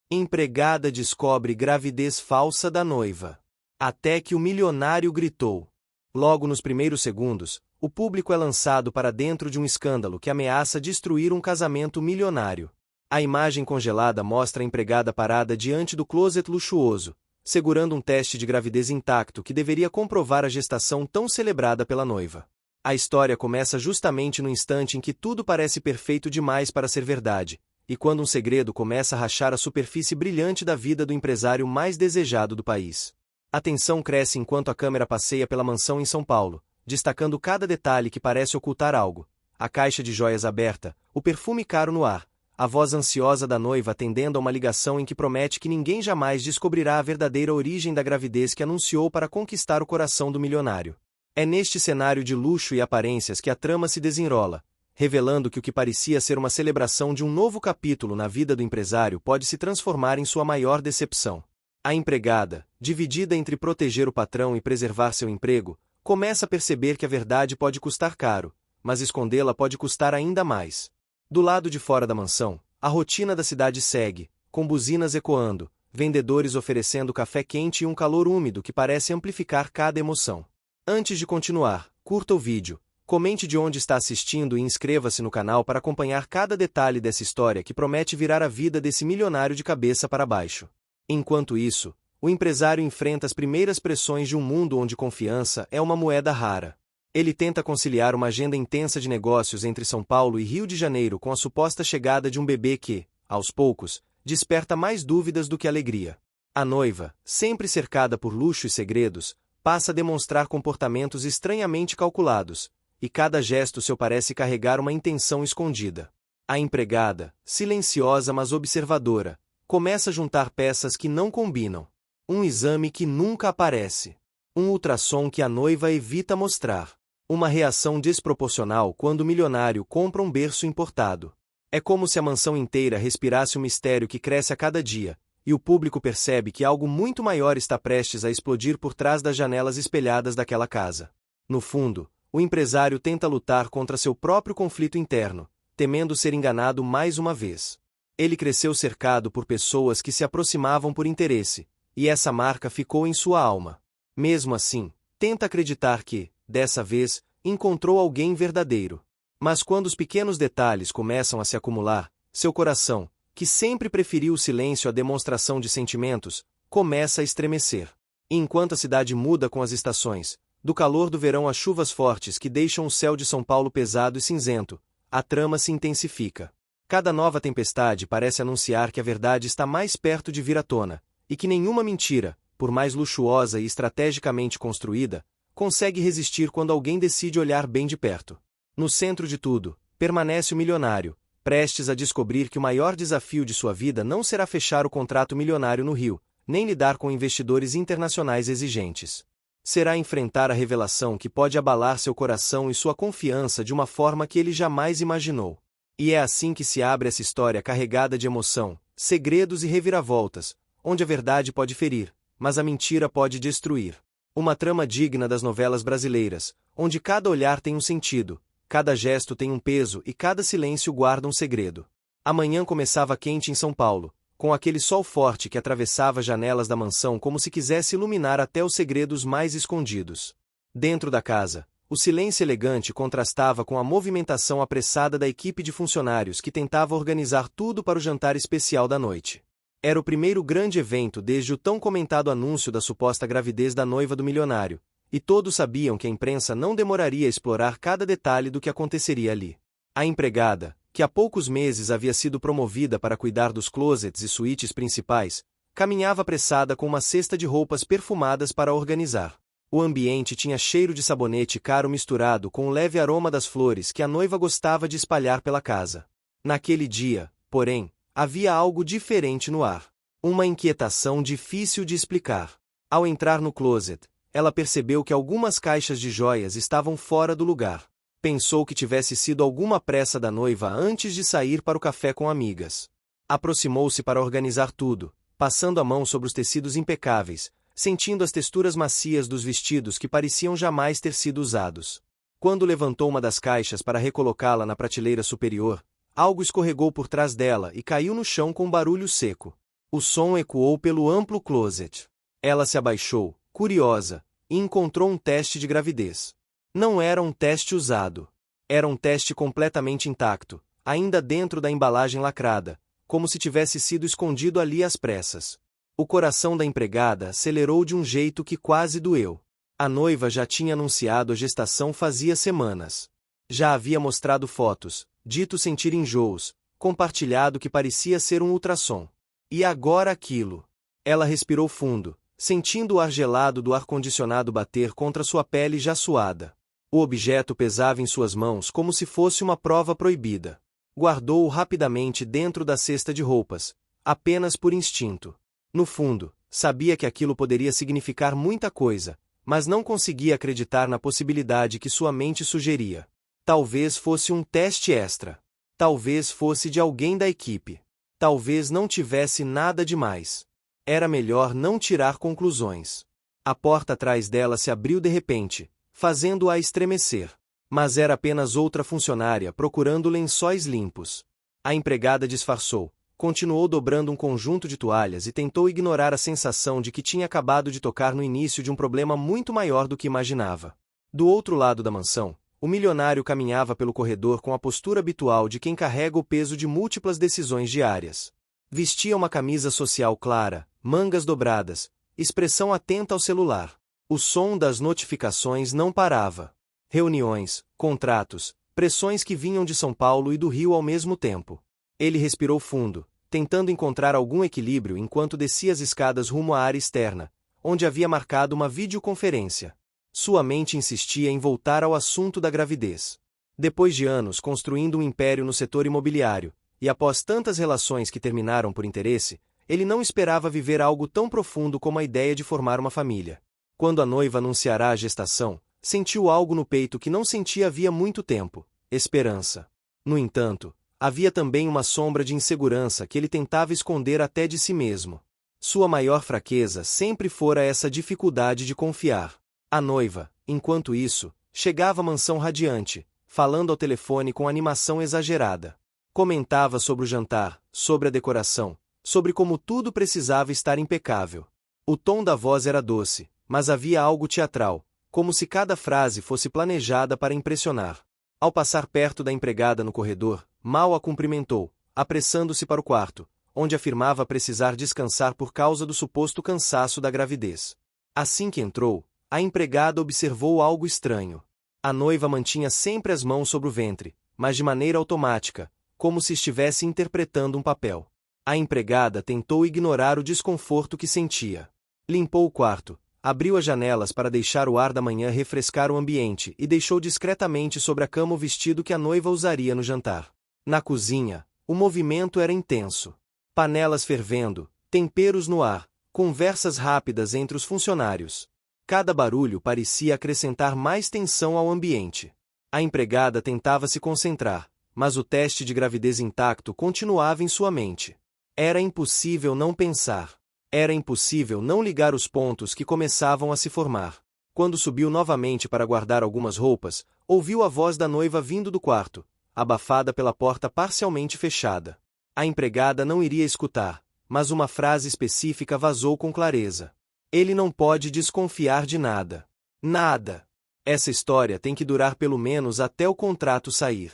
Empregada descobre gravidez falsa da noiva. Até que o milionário gritou. Logo nos primeiros segundos, o público é lançado para dentro de um escândalo que ameaça destruir um casamento milionário. A imagem congelada mostra a empregada parada diante do closet luxuoso, segurando um teste de gravidez intacto que deveria comprovar a gestação tão celebrada pela noiva. A história começa justamente no instante em que tudo parece perfeito demais para ser verdade, e quando um segredo começa a rachar a superfície brilhante da vida do empresário mais desejado do país. A tensão cresce enquanto a câmera passeia pela mansão em São Paulo, destacando cada detalhe que parece ocultar algo. A caixa de joias aberta, o perfume caro no ar, a voz ansiosa da noiva atendendo a uma ligação em que promete que ninguém jamais descobrirá a verdadeira origem da gravidez que anunciou para conquistar o coração do milionário. É neste cenário de luxo e aparências que a trama se desenrola, revelando que o que parecia ser uma celebração de um novo capítulo na vida do empresário pode se transformar em sua maior decepção. A empregada, dividida entre proteger o patrão e preservar seu emprego, começa a perceber que a verdade pode custar caro, mas escondê-la pode custar ainda mais. Do lado de fora da mansão, a rotina da cidade segue, com buzinas ecoando, vendedores oferecendo café quente e um calor úmido que parece amplificar cada emoção. Antes de continuar, curta o vídeo, comente de onde está assistindo e inscreva-se no canal para acompanhar cada detalhe dessa história que promete virar a vida desse milionário de cabeça para baixo. Enquanto isso, o empresário enfrenta as primeiras pressões de um mundo onde confiança é uma moeda rara. Ele tenta conciliar uma agenda intensa de negócios entre São Paulo e Rio de Janeiro com a suposta chegada de um bebê que, aos poucos, desperta mais dúvidas do que alegria. A noiva, sempre cercada por luxo e segredos, passa a demonstrar comportamentos estranhamente calculados, e cada gesto seu parece carregar uma intenção escondida. A empregada, silenciosa mas observadora, começa a juntar peças que não combinam. Um exame que nunca aparece. Um ultrassom que a noiva evita mostrar. Uma reação desproporcional quando o milionário compra um berço importado. É como se a mansão inteira respirasse um mistério que cresce a cada dia, e o público percebe que algo muito maior está prestes a explodir por trás das janelas espelhadas daquela casa. No fundo, o empresário tenta lutar contra seu próprio conflito interno, temendo ser enganado mais uma vez. Ele cresceu cercado por pessoas que se aproximavam por interesse, e essa marca ficou em sua alma. Mesmo assim, tenta acreditar que, dessa vez, encontrou alguém verdadeiro. Mas quando os pequenos detalhes começam a se acumular, seu coração, que sempre preferiu o silêncio à demonstração de sentimentos, começa a estremecer. E enquanto a cidade muda com as estações, do calor do verão às chuvas fortes que deixam o céu de São Paulo pesado e cinzento, a trama se intensifica. Cada nova tempestade parece anunciar que a verdade está mais perto de vir à tona, e que nenhuma mentira, por mais luxuosa e estrategicamente construída, consegue resistir quando alguém decide olhar bem de perto. No centro de tudo, permanece o milionário, prestes a descobrir que o maior desafio de sua vida não será fechar o contrato milionário no Rio, nem lidar com investidores internacionais exigentes. Será enfrentar a revelação que pode abalar seu coração e sua confiança de uma forma que ele jamais imaginou. E é assim que se abre essa história carregada de emoção, segredos e reviravoltas, onde a verdade pode ferir, mas a mentira pode destruir. Uma trama digna das novelas brasileiras, onde cada olhar tem um sentido, cada gesto tem um peso e cada silêncio guarda um segredo. A manhã começava quente em São Paulo, com aquele sol forte que atravessava as janelas da mansão como se quisesse iluminar até os segredos mais escondidos. Dentro da casa, o silêncio elegante contrastava com a movimentação apressada da equipe de funcionários que tentava organizar tudo para o jantar especial da noite. Era o primeiro grande evento desde o tão comentado anúncio da suposta gravidez da noiva do milionário, e todos sabiam que a imprensa não demoraria a explorar cada detalhe do que aconteceria ali. A empregada, que há poucos meses havia sido promovida para cuidar dos closets e suítes principais, caminhava apressada com uma cesta de roupas perfumadas para organizar. O ambiente tinha cheiro de sabonete caro misturado com o leve aroma das flores que a noiva gostava de espalhar pela casa. Naquele dia, porém, havia algo diferente no ar. Uma inquietação difícil de explicar. Ao entrar no closet, ela percebeu que algumas caixas de joias estavam fora do lugar. Pensou que tivesse sido alguma pressa da noiva antes de sair para o café com amigas. Aproximou-se para organizar tudo, passando a mão sobre os tecidos impecáveis, sentindo as texturas macias dos vestidos que pareciam jamais ter sido usados. Quando levantou uma das caixas para recolocá-la na prateleira superior, algo escorregou por trás dela e caiu no chão com um barulho seco. O som ecoou pelo amplo closet. Ela se abaixou, curiosa, e encontrou um teste de gravidez. Não era um teste usado. Era um teste completamente intacto, ainda dentro da embalagem lacrada, como se tivesse sido escondido ali às pressas. O coração da empregada acelerou de um jeito que quase doeu. A noiva já tinha anunciado a gestação fazia semanas. Já havia mostrado fotos, dito sentir enjoos, compartilhado que parecia ser um ultrassom. E agora aquilo. Ela respirou fundo, sentindo o ar gelado do ar-condicionado bater contra sua pele já suada. O objeto pesava em suas mãos como se fosse uma prova proibida. Guardou-o rapidamente dentro da cesta de roupas, apenas por instinto. No fundo, sabia que aquilo poderia significar muita coisa, mas não conseguia acreditar na possibilidade que sua mente sugeria. Talvez fosse um teste extra. Talvez fosse de alguém da equipe. Talvez não tivesse nada demais. Era melhor não tirar conclusões. A porta atrás dela se abriu de repente, fazendo-a estremecer. Mas era apenas outra funcionária procurando lençóis limpos. A empregada disfarçou, continuou dobrando um conjunto de toalhas e tentou ignorar a sensação de que tinha acabado de tocar no início de um problema muito maior do que imaginava. Do outro lado da mansão, o milionário caminhava pelo corredor com a postura habitual de quem carrega o peso de múltiplas decisões diárias. Vestia uma camisa social clara, mangas dobradas, expressão atenta ao celular. O som das notificações não parava. Reuniões, contratos, pressões que vinham de São Paulo e do Rio ao mesmo tempo. Ele respirou fundo, tentando encontrar algum equilíbrio enquanto descia as escadas rumo à área externa, onde havia marcado uma videoconferência. Sua mente insistia em voltar ao assunto da gravidez. Depois de anos construindo um império no setor imobiliário, e após tantas relações que terminaram por interesse, ele não esperava viver algo tão profundo como a ideia de formar uma família. Quando a noiva anunciará a gestação, sentiu algo no peito que não sentia havia muito tempo: esperança. No entanto, havia também uma sombra de insegurança que ele tentava esconder até de si mesmo. Sua maior fraqueza sempre fora essa dificuldade de confiar. A noiva, enquanto isso, chegava à mansão radiante, falando ao telefone com animação exagerada. Comentava sobre o jantar, sobre a decoração, sobre como tudo precisava estar impecável. O tom da voz era doce, mas havia algo teatral, como se cada frase fosse planejada para impressionar. Ao passar perto da empregada no corredor, mal a cumprimentou, apressando-se para o quarto, onde afirmava precisar descansar por causa do suposto cansaço da gravidez. Assim que entrou, a empregada observou algo estranho. A noiva mantinha sempre as mãos sobre o ventre, mas de maneira automática, como se estivesse interpretando um papel. A empregada tentou ignorar o desconforto que sentia. Limpou o quarto, abriu as janelas para deixar o ar da manhã refrescar o ambiente e deixou discretamente sobre a cama o vestido que a noiva usaria no jantar. Na cozinha, o movimento era intenso. Panelas fervendo, temperos no ar, conversas rápidas entre os funcionários. Cada barulho parecia acrescentar mais tensão ao ambiente. A empregada tentava se concentrar, mas o teste de gravidez intacto continuava em sua mente. Era impossível não pensar. Era impossível não ligar os pontos que começavam a se formar. Quando subiu novamente para guardar algumas roupas, ouviu a voz da noiva vindo do quarto, abafada pela porta parcialmente fechada. A empregada não iria escutar, mas uma frase específica vazou com clareza. Ele não pode desconfiar de nada. Nada. Essa história tem que durar pelo menos até o contrato sair.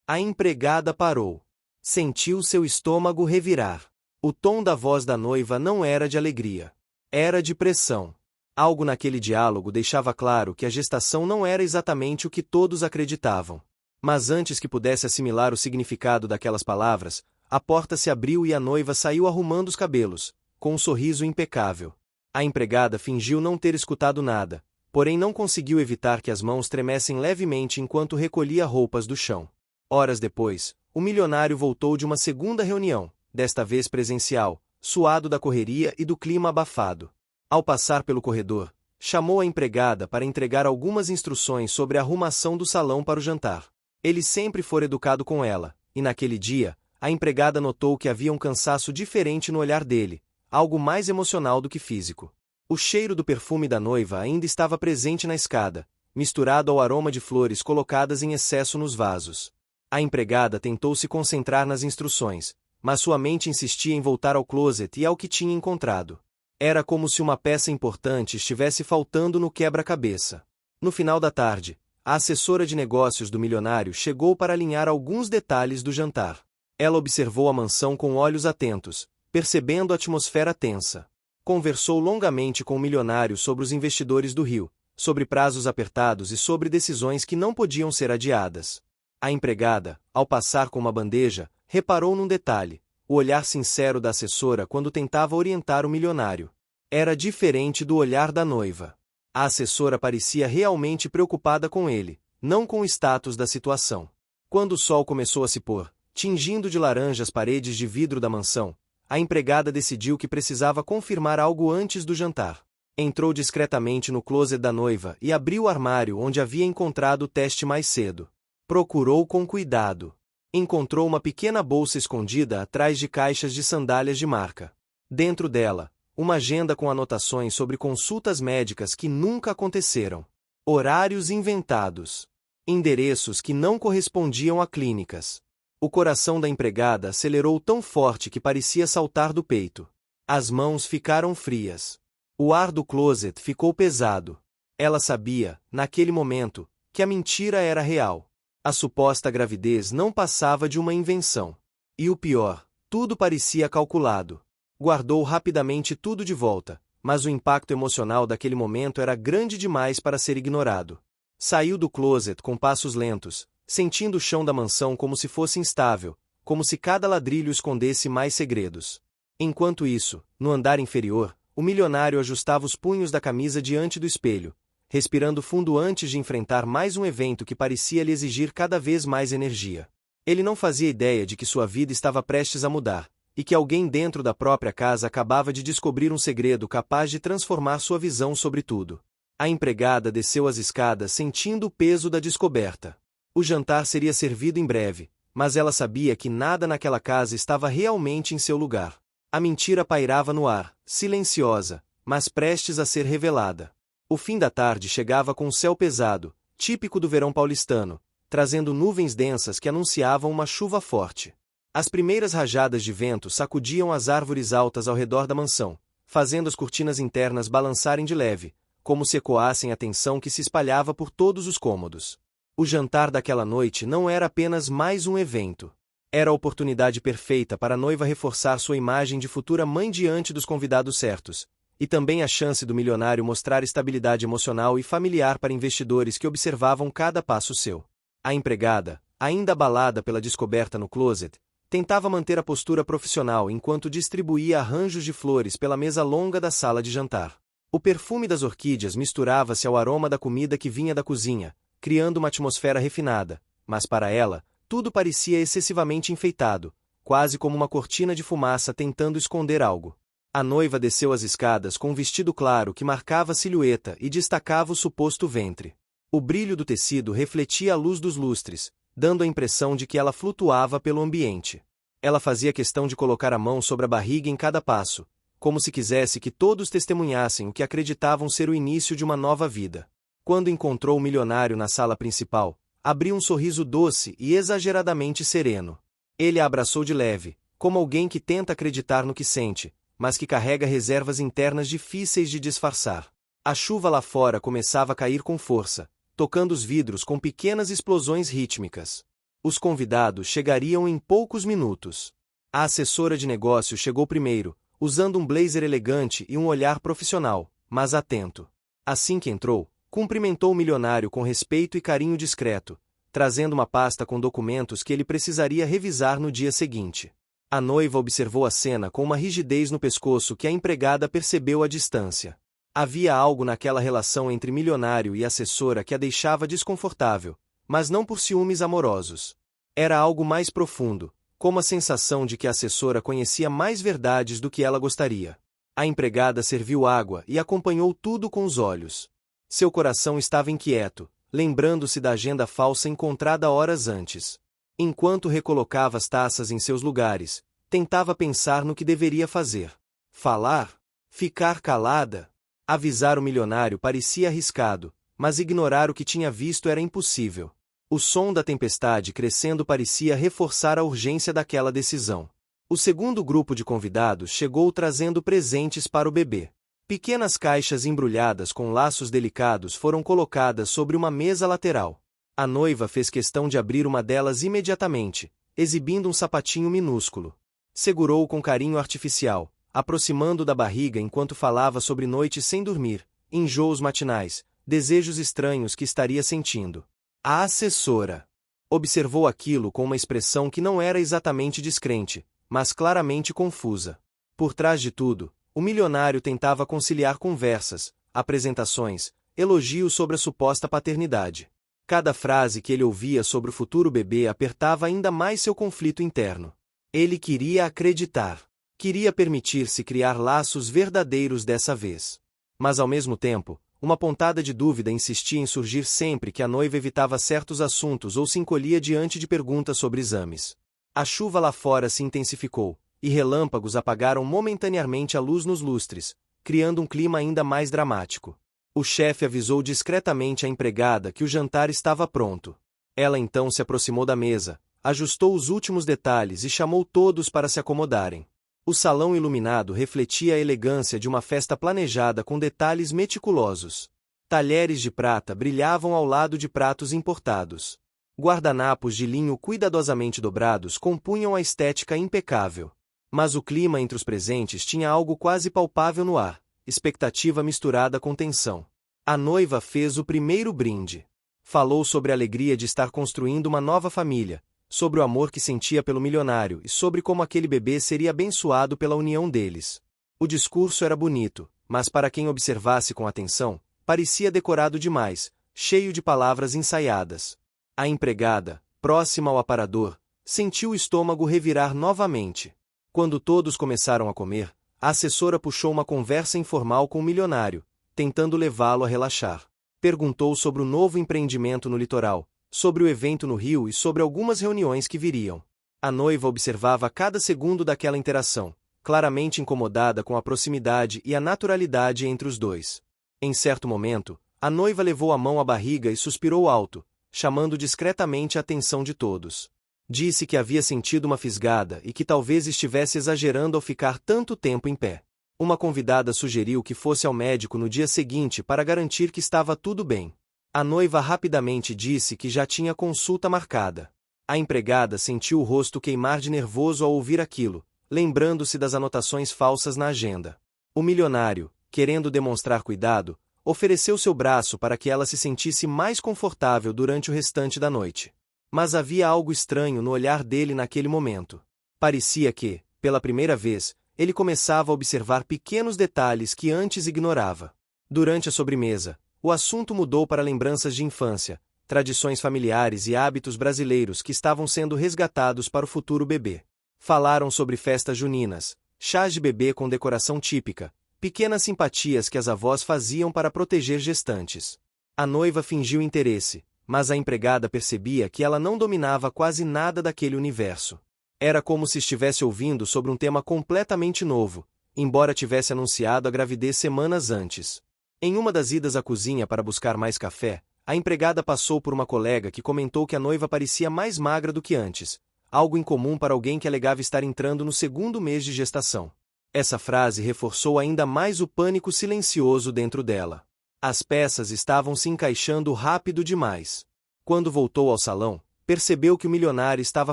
A empregada parou. Sentiu seu estômago revirar. O tom da voz da noiva não era de alegria. Era de pressão. Algo naquele diálogo deixava claro que a gestação não era exatamente o que todos acreditavam. Mas antes que pudesse assimilar o significado daquelas palavras, a porta se abriu e a noiva saiu arrumando os cabelos, com um sorriso impecável. A empregada fingiu não ter escutado nada, porém não conseguiu evitar que as mãos tremessem levemente enquanto recolhia roupas do chão. Horas depois, o milionário voltou de uma segunda reunião, desta vez presencial, suado da correria e do clima abafado. Ao passar pelo corredor, chamou a empregada para entregar algumas instruções sobre a arrumação do salão para o jantar. Ele sempre fora educado com ela, e naquele dia, a empregada notou que havia um cansaço diferente no olhar dele, algo mais emocional do que físico. O cheiro do perfume da noiva ainda estava presente na escada, misturado ao aroma de flores colocadas em excesso nos vasos. A empregada tentou se concentrar nas instruções, mas sua mente insistia em voltar ao closet e ao que tinha encontrado. Era como se uma peça importante estivesse faltando no quebra-cabeça. No final da tarde, a assessora de negócios do milionário chegou para alinhar alguns detalhes do jantar. Ela observou a mansão com olhos atentos, percebendo a atmosfera tensa. Conversou longamente com o milionário sobre os investidores do Rio, sobre prazos apertados e sobre decisões que não podiam ser adiadas. A empregada, ao passar com uma bandeja, reparou num detalhe: o olhar sincero da assessora quando tentava orientar o milionário. Era diferente do olhar da noiva. A assessora parecia realmente preocupada com ele, não com o status da situação. Quando o sol começou a se pôr, tingindo de laranja as paredes de vidro da mansão, a empregada decidiu que precisava confirmar algo antes do jantar. Entrou discretamente no closet da noiva e abriu o armário onde havia encontrado o teste mais cedo. Procurou com cuidado. Encontrou uma pequena bolsa escondida atrás de caixas de sandálias de marca. Dentro dela, uma agenda com anotações sobre consultas médicas que nunca aconteceram. Horários inventados. Endereços que não correspondiam a clínicas. O coração da empregada acelerou tão forte que parecia saltar do peito. As mãos ficaram frias. O ar do closet ficou pesado. Ela sabia, naquele momento, que a mentira era real. A suposta gravidez não passava de uma invenção. E o pior, tudo parecia calculado. Guardou rapidamente tudo de volta, mas o impacto emocional daquele momento era grande demais para ser ignorado. Saiu do closet com passos lentos, sentindo o chão da mansão como se fosse instável, como se cada ladrilho escondesse mais segredos. Enquanto isso, no andar inferior, o milionário ajustava os punhos da camisa diante do espelho, respirando fundo antes de enfrentar mais um evento que parecia lhe exigir cada vez mais energia. Ele não fazia ideia de que sua vida estava prestes a mudar, e que alguém dentro da própria casa acabava de descobrir um segredo capaz de transformar sua visão sobre tudo. A empregada desceu as escadas sentindo o peso da descoberta. O jantar seria servido em breve, mas ela sabia que nada naquela casa estava realmente em seu lugar. A mentira pairava no ar, silenciosa, mas prestes a ser revelada. O fim da tarde chegava com um céu pesado, típico do verão paulistano, trazendo nuvens densas que anunciavam uma chuva forte. As primeiras rajadas de vento sacudiam as árvores altas ao redor da mansão, fazendo as cortinas internas balançarem de leve, como se ecoassem a tensão que se espalhava por todos os cômodos. O jantar daquela noite não era apenas mais um evento. Era a oportunidade perfeita para a noiva reforçar sua imagem de futura mãe diante dos convidados certos, e também a chance do milionário mostrar estabilidade emocional e familiar para investidores que observavam cada passo seu. A empregada, ainda abalada pela descoberta no closet, tentava manter a postura profissional enquanto distribuía arranjos de flores pela mesa longa da sala de jantar. O perfume das orquídeas misturava-se ao aroma da comida que vinha da cozinha, criando uma atmosfera refinada, mas para ela, tudo parecia excessivamente enfeitado, quase como uma cortina de fumaça tentando esconder algo. A noiva desceu as escadas com um vestido claro que marcava a silhueta e destacava o suposto ventre. O brilho do tecido refletia a luz dos lustres, dando a impressão de que ela flutuava pelo ambiente. Ela fazia questão de colocar a mão sobre a barriga em cada passo, como se quisesse que todos testemunhassem o que acreditavam ser o início de uma nova vida. Quando encontrou o milionário na sala principal, abriu um sorriso doce e exageradamente sereno. Ele a abraçou de leve, como alguém que tenta acreditar no que sente, mas que carrega reservas internas difíceis de disfarçar. A chuva lá fora começava a cair com força, tocando os vidros com pequenas explosões rítmicas. Os convidados chegariam em poucos minutos. A assessora de negócios chegou primeiro, usando um blazer elegante e um olhar profissional, mas atento. Assim que entrou, cumprimentou o milionário com respeito e carinho discreto, trazendo uma pasta com documentos que ele precisaria revisar no dia seguinte. A noiva observou a cena com uma rigidez no pescoço que a empregada percebeu à distância. Havia algo naquela relação entre milionário e assessora que a deixava desconfortável, mas não por ciúmes amorosos. Era algo mais profundo, como a sensação de que a assessora conhecia mais verdades do que ela gostaria. A empregada serviu água e acompanhou tudo com os olhos. Seu coração estava inquieto, lembrando-se da agenda falsa encontrada horas antes. Enquanto recolocava as taças em seus lugares, tentava pensar no que deveria fazer. Falar? Ficar calada? Avisar o milionário parecia arriscado, mas ignorar o que tinha visto era impossível. O som da tempestade crescendo parecia reforçar a urgência daquela decisão. O segundo grupo de convidados chegou trazendo presentes para o bebê. Pequenas caixas embrulhadas com laços delicados foram colocadas sobre uma mesa lateral. A noiva fez questão de abrir uma delas imediatamente, exibindo um sapatinho minúsculo. Segurou-o com carinho artificial, aproximando da barriga enquanto falava sobre noites sem dormir, enjoos matinais, desejos estranhos que estaria sentindo. A assessora observou aquilo com uma expressão que não era exatamente descrente, mas claramente confusa. Por trás de tudo, o milionário tentava conciliar conversas, apresentações, elogios sobre a suposta paternidade. Cada frase que ele ouvia sobre o futuro bebê apertava ainda mais seu conflito interno. Ele queria acreditar. Queria permitir-se criar laços verdadeiros dessa vez. Mas ao mesmo tempo, uma pontada de dúvida insistia em surgir sempre que a noiva evitava certos assuntos ou se encolhia diante de perguntas sobre exames. A chuva lá fora se intensificou, e relâmpagos apagaram momentaneamente a luz nos lustres, criando um clima ainda mais dramático. O chefe avisou discretamente a empregada que o jantar estava pronto. Ela então se aproximou da mesa, ajustou os últimos detalhes e chamou todos para se acomodarem. O salão iluminado refletia a elegância de uma festa planejada com detalhes meticulosos. Talheres de prata brilhavam ao lado de pratos importados. Guardanapos de linho cuidadosamente dobrados compunham a estética impecável. Mas o clima entre os presentes tinha algo quase palpável no ar, expectativa misturada com tensão. A noiva fez o primeiro brinde. Falou sobre a alegria de estar construindo uma nova família, sobre o amor que sentia pelo milionário e sobre como aquele bebê seria abençoado pela união deles. O discurso era bonito, mas para quem observasse com atenção, parecia decorado demais, cheio de palavras ensaiadas. A empregada, próxima ao aparador, sentiu o estômago revirar novamente. Quando todos começaram a comer, a assessora puxou uma conversa informal com o milionário, tentando levá-lo a relaxar. Perguntou sobre o novo empreendimento no litoral, sobre o evento no Rio e sobre algumas reuniões que viriam. A noiva observava cada segundo daquela interação, claramente incomodada com a proximidade e a naturalidade entre os dois. Em certo momento, a noiva levou a mão à barriga e suspirou alto, chamando discretamente a atenção de todos. Disse que havia sentido uma fisgada e que talvez estivesse exagerando ao ficar tanto tempo em pé. Uma convidada sugeriu que fosse ao médico no dia seguinte para garantir que estava tudo bem. A noiva rapidamente disse que já tinha consulta marcada. A empregada sentiu o rosto queimar de nervoso ao ouvir aquilo, lembrando-se das anotações falsas na agenda. O milionário, querendo demonstrar cuidado, ofereceu seu braço para que ela se sentisse mais confortável durante o restante da noite. Mas havia algo estranho no olhar dele naquele momento. Parecia que, pela primeira vez, ele começava a observar pequenos detalhes que antes ignorava. Durante a sobremesa, o assunto mudou para lembranças de infância, tradições familiares e hábitos brasileiros que estavam sendo resgatados para o futuro bebê. Falaram sobre festas juninas, chás de bebê com decoração típica, pequenas simpatias que as avós faziam para proteger gestantes. A noiva fingiu interesse, mas a empregada percebia que ela não dominava quase nada daquele universo. Era como se estivesse ouvindo sobre um tema completamente novo, embora tivesse anunciado a gravidez semanas antes. Em uma das idas à cozinha para buscar mais café, a empregada passou por uma colega que comentou que a noiva parecia mais magra do que antes, algo incomum para alguém que alegava estar entrando no segundo mês de gestação. Essa frase reforçou ainda mais o pânico silencioso dentro dela. As peças estavam se encaixando rápido demais. Quando voltou ao salão, percebeu que o milionário estava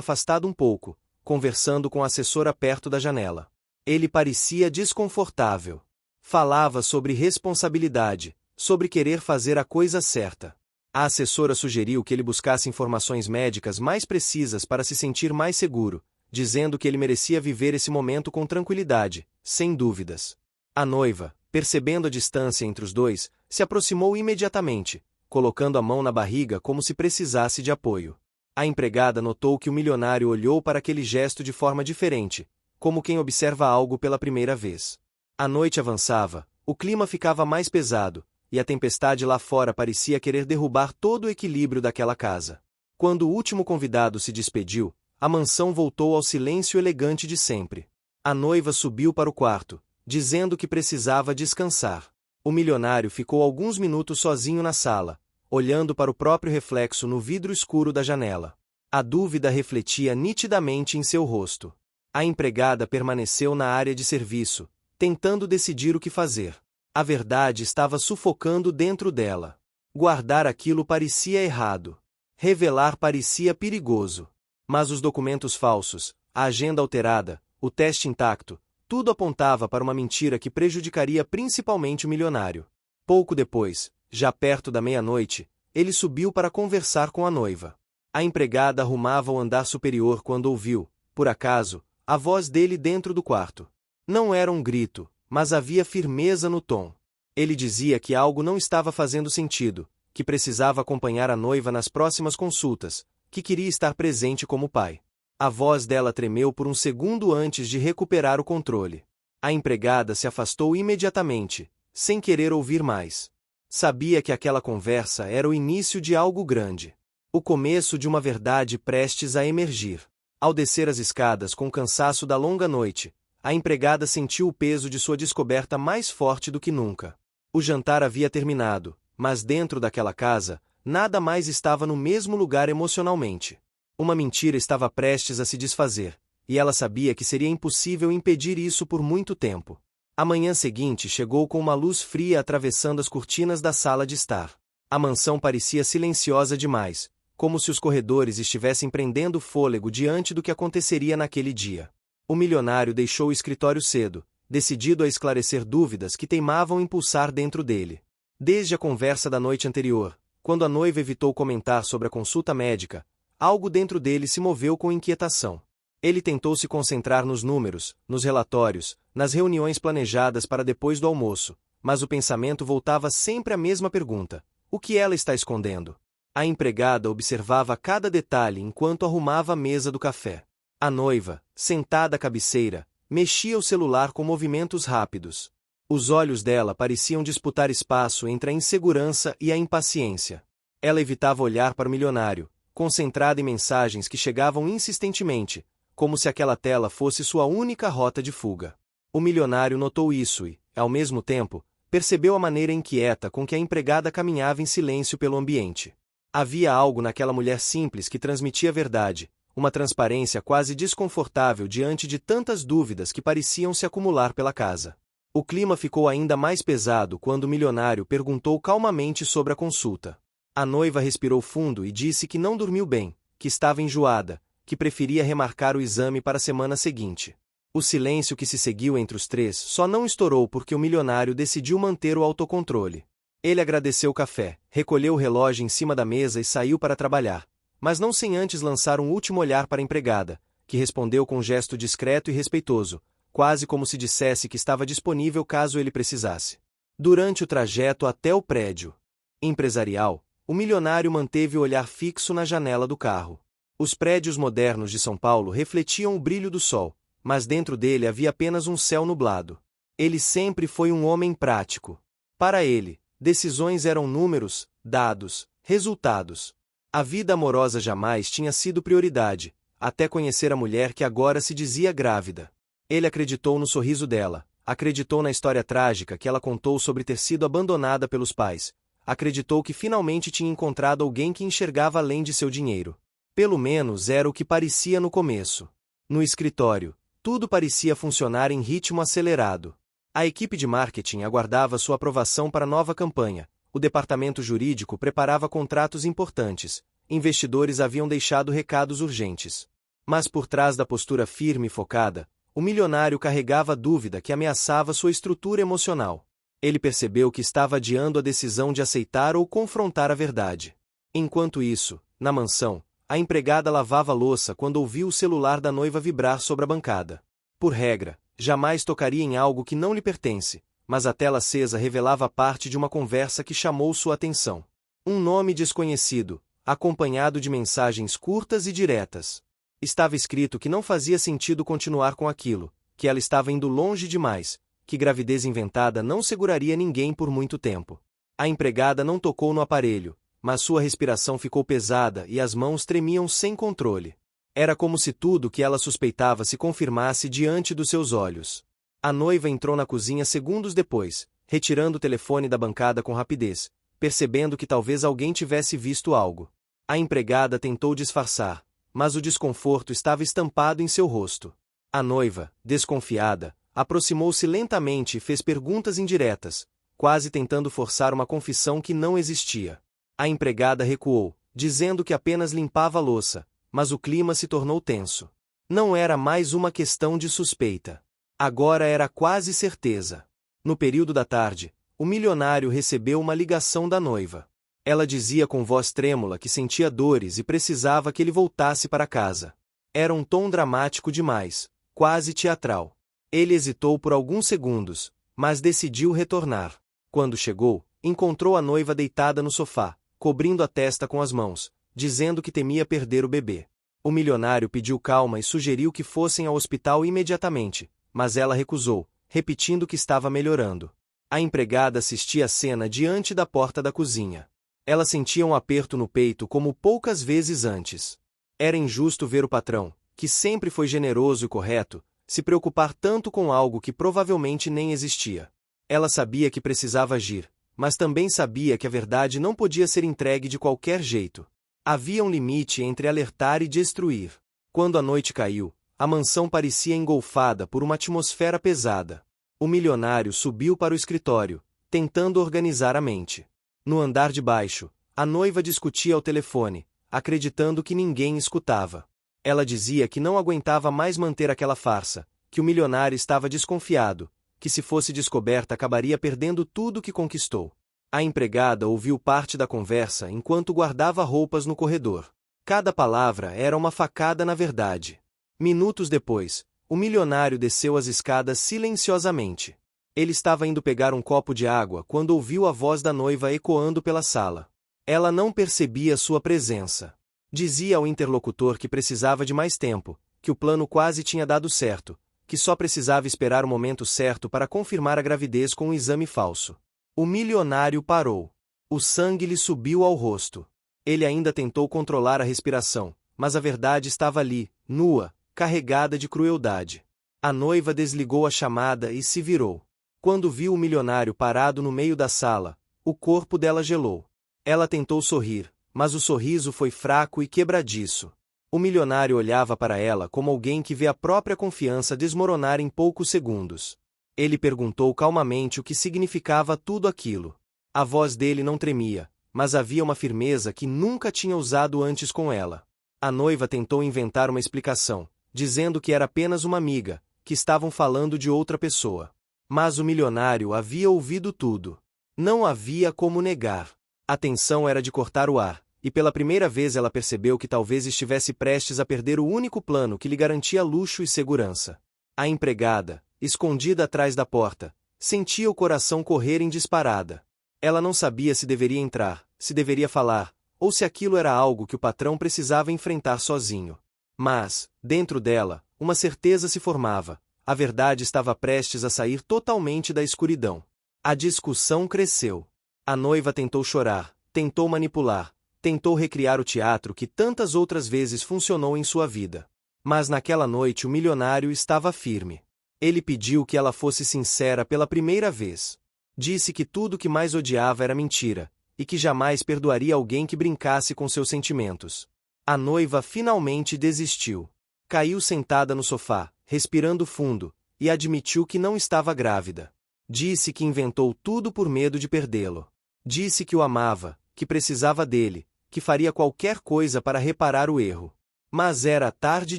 afastado um pouco, conversando com a assessora perto da janela. Ele parecia desconfortável. Falava sobre responsabilidade, sobre querer fazer a coisa certa. A assessora sugeriu que ele buscasse informações médicas mais precisas para se sentir mais seguro, dizendo que ele merecia viver esse momento com tranquilidade, sem dúvidas. A noiva, percebendo a distância entre os dois, se aproximou imediatamente, colocando a mão na barriga como se precisasse de apoio. A empregada notou que o milionário olhou para aquele gesto de forma diferente, como quem observa algo pela primeira vez. A noite avançava, o clima ficava mais pesado, e a tempestade lá fora parecia querer derrubar todo o equilíbrio daquela casa. Quando o último convidado se despediu, a mansão voltou ao silêncio elegante de sempre. A noiva subiu para o quarto, dizendo que precisava descansar. O milionário ficou alguns minutos sozinho na sala, olhando para o próprio reflexo no vidro escuro da janela. A dúvida refletia nitidamente em seu rosto. A empregada permaneceu na área de serviço, tentando decidir o que fazer. A verdade estava sufocando dentro dela. Guardar aquilo parecia errado. Revelar parecia perigoso. Mas os documentos falsos, a agenda alterada, o teste intacto, tudo apontava para uma mentira que prejudicaria principalmente o milionário. Pouco depois, já perto da meia-noite, ele subiu para conversar com a noiva. A empregada arrumava o andar superior quando ouviu, por acaso, a voz dele dentro do quarto. Não era um grito, mas havia firmeza no tom. Ele dizia que algo não estava fazendo sentido, que precisava acompanhar a noiva nas próximas consultas, que queria estar presente como pai. A voz dela tremeu por um segundo antes de recuperar o controle. A empregada se afastou imediatamente, sem querer ouvir mais. Sabia que aquela conversa era o início de algo grande. O começo de uma verdade prestes a emergir. Ao descer as escadas com o cansaço da longa noite, a empregada sentiu o peso de sua descoberta mais forte do que nunca. O jantar havia terminado, mas dentro daquela casa, nada mais estava no mesmo lugar emocionalmente. Uma mentira estava prestes a se desfazer, e ela sabia que seria impossível impedir isso por muito tempo. A manhã seguinte chegou com uma luz fria atravessando as cortinas da sala de estar. A mansão parecia silenciosa demais, como se os corredores estivessem prendendo fôlego diante do que aconteceria naquele dia. O milionário deixou o escritório cedo, decidido a esclarecer dúvidas que teimavam impulsar dentro dele. Desde a conversa da noite anterior, quando a noiva evitou comentar sobre a consulta médica, algo dentro dele se moveu com inquietação. Ele tentou se concentrar nos números, nos relatórios, nas reuniões planejadas para depois do almoço, mas o pensamento voltava sempre à mesma pergunta: o que ela está escondendo? A empregada observava cada detalhe enquanto arrumava a mesa do café. A noiva, sentada à cabeceira, mexia o celular com movimentos rápidos. Os olhos dela pareciam disputar espaço entre a insegurança e a impaciência. Ela evitava olhar para o milionário, concentrada em mensagens que chegavam insistentemente, como se aquela tela fosse sua única rota de fuga. O milionário notou isso e, ao mesmo tempo, percebeu a maneira inquieta com que a empregada caminhava em silêncio pelo ambiente. Havia algo naquela mulher simples que transmitia verdade, uma transparência quase desconfortável diante de tantas dúvidas que pareciam se acumular pela casa. O clima ficou ainda mais pesado quando o milionário perguntou calmamente sobre a consulta. A noiva respirou fundo e disse que não dormiu bem, que estava enjoada, que preferia remarcar o exame para a semana seguinte. O silêncio que se seguiu entre os três só não estourou porque o milionário decidiu manter o autocontrole. Ele agradeceu o café, recolheu o relógio em cima da mesa e saiu para trabalhar, mas não sem antes lançar um último olhar para a empregada, que respondeu com um gesto discreto e respeitoso, quase como se dissesse que estava disponível caso ele precisasse. Durante o trajeto até o prédio empresarial, o milionário manteve o olhar fixo na janela do carro. Os prédios modernos de São Paulo refletiam o brilho do sol, mas dentro dele havia apenas um céu nublado. Ele sempre foi um homem prático. Para ele, decisões eram números, dados, resultados. A vida amorosa jamais tinha sido prioridade, até conhecer a mulher que agora se dizia grávida. Ele acreditou no sorriso dela, acreditou na história trágica que ela contou sobre ter sido abandonada pelos pais, acreditou que finalmente tinha encontrado alguém que enxergava além de seu dinheiro. Pelo menos era o que parecia no começo. No escritório, tudo parecia funcionar em ritmo acelerado. A equipe de marketing aguardava sua aprovação para a nova campanha, o departamento jurídico preparava contratos importantes, investidores haviam deixado recados urgentes. Mas por trás da postura firme e focada, o milionário carregava a dúvida que ameaçava sua estrutura emocional. Ele percebeu que estava adiando a decisão de aceitar ou confrontar a verdade. Enquanto isso, na mansão, a empregada lavava a louça quando ouviu o celular da noiva vibrar sobre a bancada. Por regra, jamais tocaria em algo que não lhe pertence, mas a tela acesa revelava parte de uma conversa que chamou sua atenção. Um nome desconhecido, acompanhado de mensagens curtas e diretas. Estava escrito que não fazia sentido continuar com aquilo, que ela estava indo longe demais, que gravidez inventada não seguraria ninguém por muito tempo. A empregada não tocou no aparelho, mas sua respiração ficou pesada e as mãos tremiam sem controle. Era como se tudo que ela suspeitava se confirmasse diante dos seus olhos. A noiva entrou na cozinha segundos depois, retirando o telefone da bancada com rapidez, percebendo que talvez alguém tivesse visto algo. A empregada tentou disfarçar, mas o desconforto estava estampado em seu rosto. A noiva, desconfiada, aproximou-se lentamente e fez perguntas indiretas, quase tentando forçar uma confissão que não existia. A empregada recuou, dizendo que apenas limpava a louça, mas o clima se tornou tenso. Não era mais uma questão de suspeita. Agora era quase certeza. No período da tarde, o milionário recebeu uma ligação da noiva. Ela dizia com voz trêmula que sentia dores e precisava que ele voltasse para casa. Era um tom dramático demais, quase teatral. Ele hesitou por alguns segundos, mas decidiu retornar. Quando chegou, encontrou a noiva deitada no sofá, cobrindo a testa com as mãos, dizendo que temia perder o bebê. O milionário pediu calma e sugeriu que fossem ao hospital imediatamente, mas ela recusou, repetindo que estava melhorando. A empregada assistia a cena diante da porta da cozinha. Ela sentia um aperto no peito como poucas vezes antes. Era injusto ver o patrão, que sempre foi generoso e correto, se preocupar tanto com algo que provavelmente nem existia. Ela sabia que precisava agir, mas também sabia que a verdade não podia ser entregue de qualquer jeito. Havia um limite entre alertar e destruir. Quando a noite caiu, a mansão parecia engolfada por uma atmosfera pesada. O milionário subiu para o escritório, tentando organizar a mente. No andar de baixo, a noiva discutia ao telefone, acreditando que ninguém escutava. Ela dizia que não aguentava mais manter aquela farsa, que o milionário estava desconfiado, que se fosse descoberta acabaria perdendo tudo que conquistou. A empregada ouviu parte da conversa enquanto guardava roupas no corredor. Cada palavra era uma facada na verdade. Minutos depois, o milionário desceu as escadas silenciosamente. Ele estava indo pegar um copo de água quando ouviu a voz da noiva ecoando pela sala. Ela não percebia sua presença. Dizia ao interlocutor que precisava de mais tempo, que o plano quase tinha dado certo, que só precisava esperar o momento certo para confirmar a gravidez com um exame falso. O milionário parou. O sangue lhe subiu ao rosto. Ele ainda tentou controlar a respiração, mas a verdade estava ali, nua, carregada de crueldade. A noiva desligou a chamada e se virou. Quando viu o milionário parado no meio da sala, o corpo dela gelou. Ela tentou sorrir, mas o sorriso foi fraco e quebradiço. O milionário olhava para ela como alguém que vê a própria confiança desmoronar em poucos segundos. Ele perguntou calmamente o que significava tudo aquilo. A voz dele não tremia, mas havia uma firmeza que nunca tinha usado antes com ela. A noiva tentou inventar uma explicação, dizendo que era apenas uma amiga, que estavam falando de outra pessoa. Mas o milionário havia ouvido tudo. Não havia como negar. A tensão era de cortar o ar, e pela primeira vez ela percebeu que talvez estivesse prestes a perder o único plano que lhe garantia luxo e segurança. A empregada, escondida atrás da porta, sentia o coração correr em disparada. Ela não sabia se deveria entrar, se deveria falar, ou se aquilo era algo que o patrão precisava enfrentar sozinho. Mas, dentro dela, uma certeza se formava: a verdade estava prestes a sair totalmente da escuridão. A discussão cresceu. A noiva tentou chorar, tentou manipular, tentou recriar o teatro que tantas outras vezes funcionou em sua vida. Mas naquela noite o milionário estava firme. Ele pediu que ela fosse sincera pela primeira vez. Disse que tudo que mais odiava era mentira, e que jamais perdoaria alguém que brincasse com seus sentimentos. A noiva finalmente desistiu. Caiu sentada no sofá, respirando fundo, e admitiu que não estava grávida. Disse que inventou tudo por medo de perdê-lo. Disse que o amava, que precisava dele, que faria qualquer coisa para reparar o erro. Mas era tarde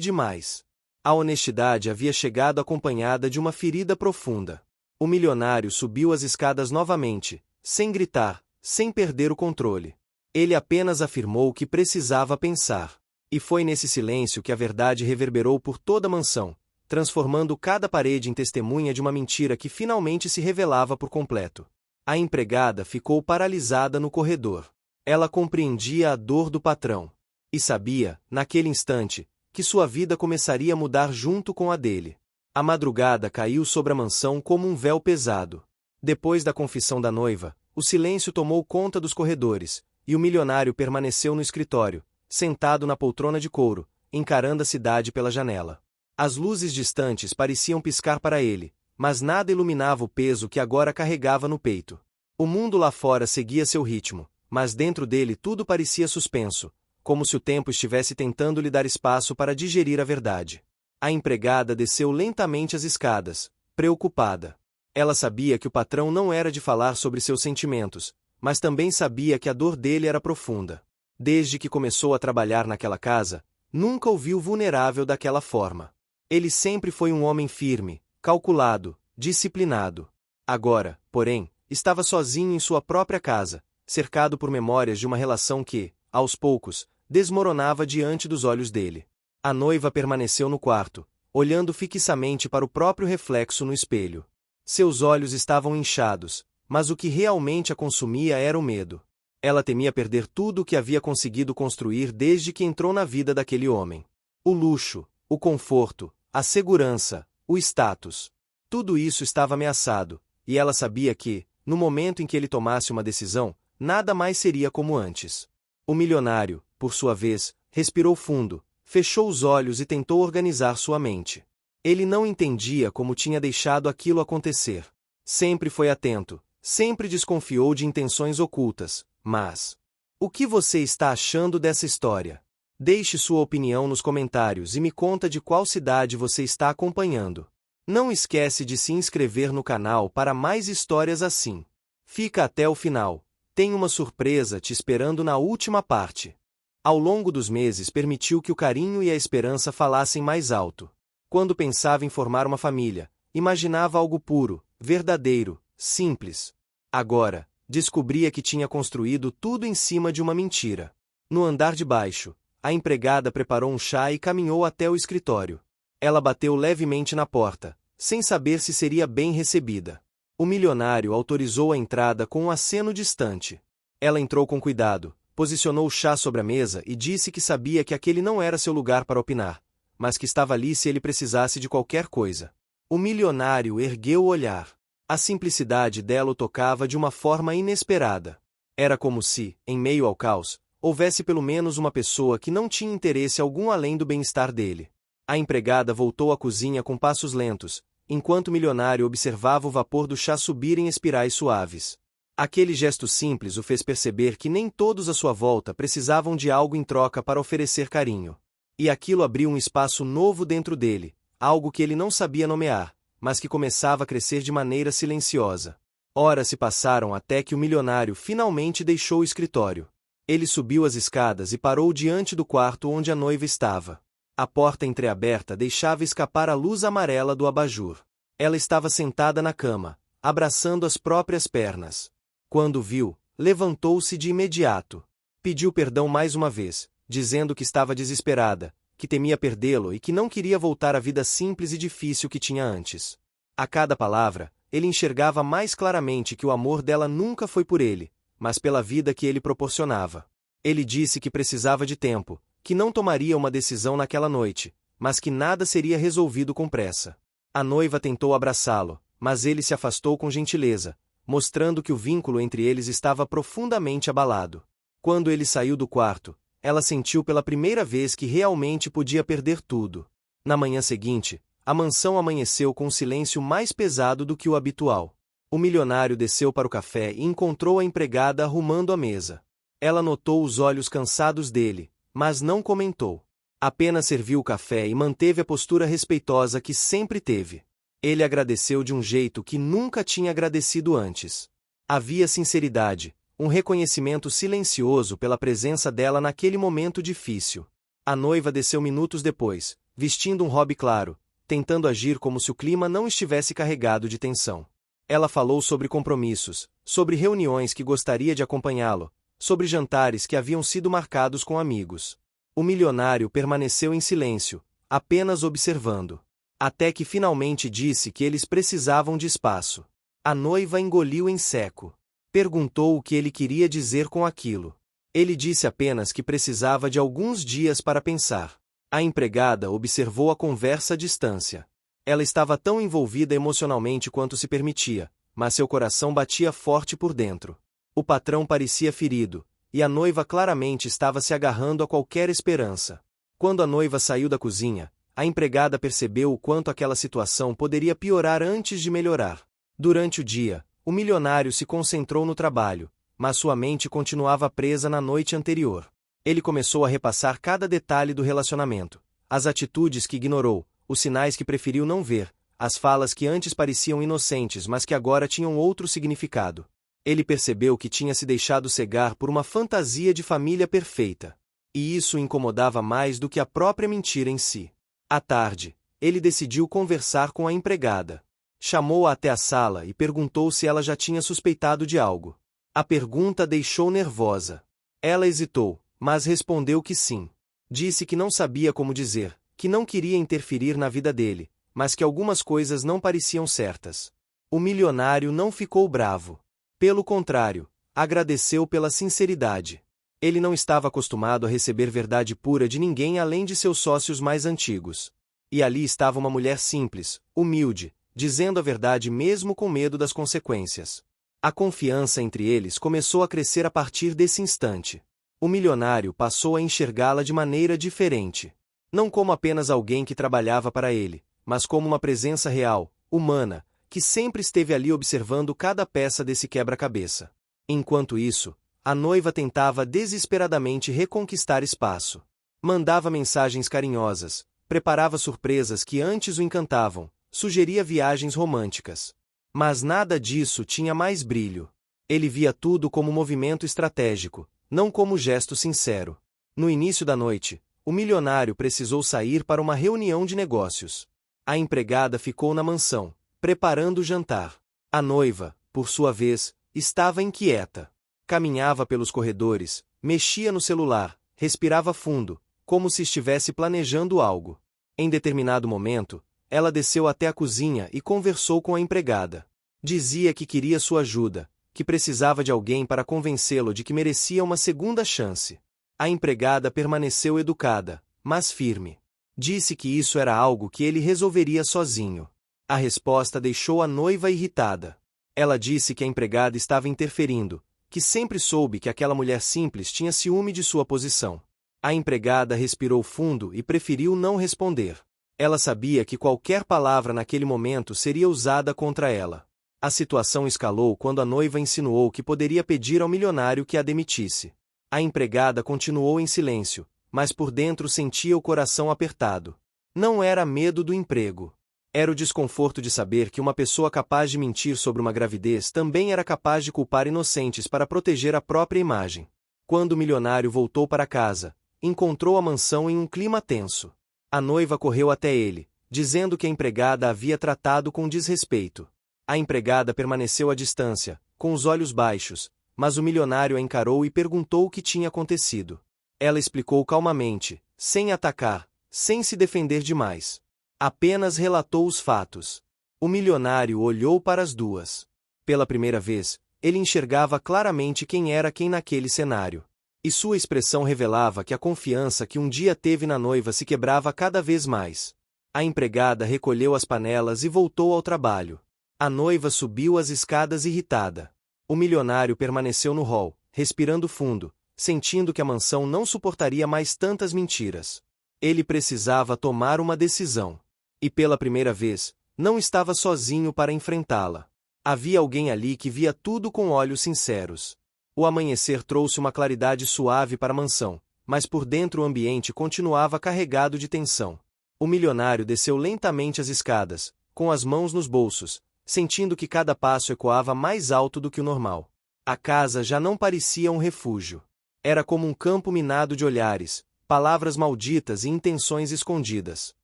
demais. A honestidade havia chegado acompanhada de uma ferida profunda. O milionário subiu as escadas novamente, sem gritar, sem perder o controle. Ele apenas afirmou que precisava pensar. E foi nesse silêncio que a verdade reverberou por toda a mansão, transformando cada parede em testemunha de uma mentira que finalmente se revelava por completo. A empregada ficou paralisada no corredor. Ela compreendia a dor do patrão. E sabia, naquele instante, que sua vida começaria a mudar junto com a dele. A madrugada caiu sobre a mansão como um véu pesado. Depois da confissão da noiva, o silêncio tomou conta dos corredores, e o milionário permaneceu no escritório, sentado na poltrona de couro, encarando a cidade pela janela. As luzes distantes pareciam piscar para ele, mas nada iluminava o peso que agora carregava no peito. O mundo lá fora seguia seu ritmo, mas dentro dele tudo parecia suspenso, como se o tempo estivesse tentando lhe dar espaço para digerir a verdade. A empregada desceu lentamente as escadas, preocupada. Ela sabia que o patrão não era de falar sobre seus sentimentos, mas também sabia que a dor dele era profunda. Desde que começou a trabalhar naquela casa, nunca o viu vulnerável daquela forma. Ele sempre foi um homem firme, calculado, disciplinado. Agora, porém, estava sozinho em sua própria casa, cercado por memórias de uma relação que, aos poucos, desmoronava diante dos olhos dele. A noiva permaneceu no quarto, olhando fixamente para o próprio reflexo no espelho. Seus olhos estavam inchados, mas o que realmente a consumia era o medo. Ela temia perder tudo o que havia conseguido construir desde que entrou na vida daquele homem. O luxo, o conforto, a segurança, o status. Tudo isso estava ameaçado, e ela sabia que, no momento em que ele tomasse uma decisão, nada mais seria como antes. O milionário, por sua vez, respirou fundo, fechou os olhos e tentou organizar sua mente. Ele não entendia como tinha deixado aquilo acontecer. Sempre foi atento, sempre desconfiou de intenções ocultas, mas... O que você está achando dessa história? Deixe sua opinião nos comentários e me conta de qual cidade você está acompanhando. Não esquece de se inscrever no canal para mais histórias assim. Fica até o final. Tem uma surpresa te esperando na última parte. Ao longo dos meses permitiu que o carinho e a esperança falassem mais alto. Quando pensava em formar uma família, imaginava algo puro, verdadeiro, simples. Agora, descobria que tinha construído tudo em cima de uma mentira. No andar de baixo, a empregada preparou um chá e caminhou até o escritório. Ela bateu levemente na porta, sem saber se seria bem recebida. O milionário autorizou a entrada com um aceno distante. Ela entrou com cuidado, posicionou o chá sobre a mesa e disse que sabia que aquele não era seu lugar para opinar, mas que estava ali se ele precisasse de qualquer coisa. O milionário ergueu o olhar. A simplicidade dela o tocava de uma forma inesperada. Era como se, em meio ao caos, houvesse pelo menos uma pessoa que não tinha interesse algum além do bem-estar dele. A empregada voltou à cozinha com passos lentos, enquanto o milionário observava o vapor do chá subir em espirais suaves. Aquele gesto simples o fez perceber que nem todos à sua volta precisavam de algo em troca para oferecer carinho. E aquilo abriu um espaço novo dentro dele, algo que ele não sabia nomear, mas que começava a crescer de maneira silenciosa. Horas se passaram até que o milionário finalmente deixou o escritório. Ele subiu as escadas e parou diante do quarto onde a noiva estava. A porta entreaberta deixava escapar a luz amarela do abajur. Ela estava sentada na cama, abraçando as próprias pernas. Quando viu, levantou-se de imediato. Pediu perdão mais uma vez, dizendo que estava desesperada, que temia perdê-lo e que não queria voltar à vida simples e difícil que tinha antes. A cada palavra, ele enxergava mais claramente que o amor dela nunca foi por ele, mas pela vida que ele proporcionava. Ele disse que precisava de tempo, que não tomaria uma decisão naquela noite, mas que nada seria resolvido com pressa. A noiva tentou abraçá-lo, mas ele se afastou com gentileza, mostrando que o vínculo entre eles estava profundamente abalado. Quando ele saiu do quarto, ela sentiu pela primeira vez que realmente podia perder tudo. Na manhã seguinte, a mansão amanheceu com um silêncio mais pesado do que o habitual. O milionário desceu para o café e encontrou a empregada arrumando a mesa. Ela notou os olhos cansados dele, mas não comentou. Apenas serviu o café e manteve a postura respeitosa que sempre teve. Ele agradeceu de um jeito que nunca tinha agradecido antes. Havia sinceridade, um reconhecimento silencioso pela presença dela naquele momento difícil. A noiva desceu minutos depois, vestindo um robe claro, tentando agir como se o clima não estivesse carregado de tensão. Ela falou sobre compromissos, sobre reuniões que gostaria de acompanhá-lo, sobre jantares que haviam sido marcados com amigos. O milionário permaneceu em silêncio, apenas observando. Até que finalmente disse que eles precisavam de espaço. A noiva engoliu em seco. Perguntou o que ele queria dizer com aquilo. Ele disse apenas que precisava de alguns dias para pensar. A empregada observou a conversa à distância. Ela estava tão envolvida emocionalmente quanto se permitia, mas seu coração batia forte por dentro. O patrão parecia ferido, e a noiva claramente estava se agarrando a qualquer esperança. Quando a noiva saiu da cozinha, a empregada percebeu o quanto aquela situação poderia piorar antes de melhorar. Durante o dia, o milionário se concentrou no trabalho, mas sua mente continuava presa na noite anterior. Ele começou a repassar cada detalhe do relacionamento, as atitudes que ignorou, os sinais que preferiu não ver, as falas que antes pareciam inocentes mas que agora tinham outro significado. Ele percebeu que tinha se deixado cegar por uma fantasia de família perfeita. E isso o incomodava mais do que a própria mentira em si. À tarde, ele decidiu conversar com a empregada. Chamou-a até a sala e perguntou se ela já tinha suspeitado de algo. A pergunta deixou nervosa. Ela hesitou, mas respondeu que sim. Disse que não sabia como dizer, que não queria interferir na vida dele, mas que algumas coisas não pareciam certas. O milionário não ficou bravo. Pelo contrário, agradeceu pela sinceridade. Ele não estava acostumado a receber verdade pura de ninguém além de seus sócios mais antigos. E ali estava uma mulher simples, humilde, dizendo a verdade mesmo com medo das consequências. A confiança entre eles começou a crescer a partir desse instante. O milionário passou a enxergá-la de maneira diferente. Não como apenas alguém que trabalhava para ele, mas como uma presença real, humana, que sempre esteve ali observando cada peça desse quebra-cabeça. Enquanto isso, a noiva tentava desesperadamente reconquistar espaço. Mandava mensagens carinhosas, preparava surpresas que antes o encantavam, sugeria viagens românticas. Mas nada disso tinha mais brilho. Ele via tudo como movimento estratégico, não como gesto sincero. No início da noite, o milionário precisou sair para uma reunião de negócios. A empregada ficou na mansão, preparando o jantar. A noiva, por sua vez, estava inquieta. Caminhava pelos corredores, mexia no celular, respirava fundo, como se estivesse planejando algo. Em determinado momento, ela desceu até a cozinha e conversou com a empregada. Dizia que queria sua ajuda, que precisava de alguém para convencê-lo de que merecia uma segunda chance. A empregada permaneceu educada, mas firme. Disse que isso era algo que ele resolveria sozinho. A resposta deixou a noiva irritada. Ela disse que a empregada estava interferindo, que sempre soube que aquela mulher simples tinha ciúme de sua posição. A empregada respirou fundo e preferiu não responder. Ela sabia que qualquer palavra naquele momento seria usada contra ela. A situação escalou quando a noiva insinuou que poderia pedir ao milionário que a demitisse. A empregada continuou em silêncio, mas por dentro sentia o coração apertado. Não era medo do emprego. Era o desconforto de saber que uma pessoa capaz de mentir sobre uma gravidez também era capaz de culpar inocentes para proteger a própria imagem. Quando o milionário voltou para casa, encontrou a mansão em um clima tenso. A noiva correu até ele, dizendo que a empregada a havia tratado com desrespeito. A empregada permaneceu à distância, com os olhos baixos, mas o milionário a encarou e perguntou o que tinha acontecido. Ela explicou calmamente, sem atacar, sem se defender demais. Apenas relatou os fatos. O milionário olhou para as duas. Pela primeira vez, ele enxergava claramente quem era quem naquele cenário. E sua expressão revelava que a confiança que um dia teve na noiva se quebrava cada vez mais. A empregada recolheu as panelas e voltou ao trabalho. A noiva subiu as escadas irritada. O milionário permaneceu no hall, respirando fundo, sentindo que a mansão não suportaria mais tantas mentiras. Ele precisava tomar uma decisão. E pela primeira vez, não estava sozinho para enfrentá-la. Havia alguém ali que via tudo com olhos sinceros. O amanhecer trouxe uma claridade suave para a mansão, mas por dentro o ambiente continuava carregado de tensão. O milionário desceu lentamente as escadas, com as mãos nos bolsos, sentindo que cada passo ecoava mais alto do que o normal. A casa já não parecia um refúgio. Era como um campo minado de olhares, palavras malditas e intenções escondidas.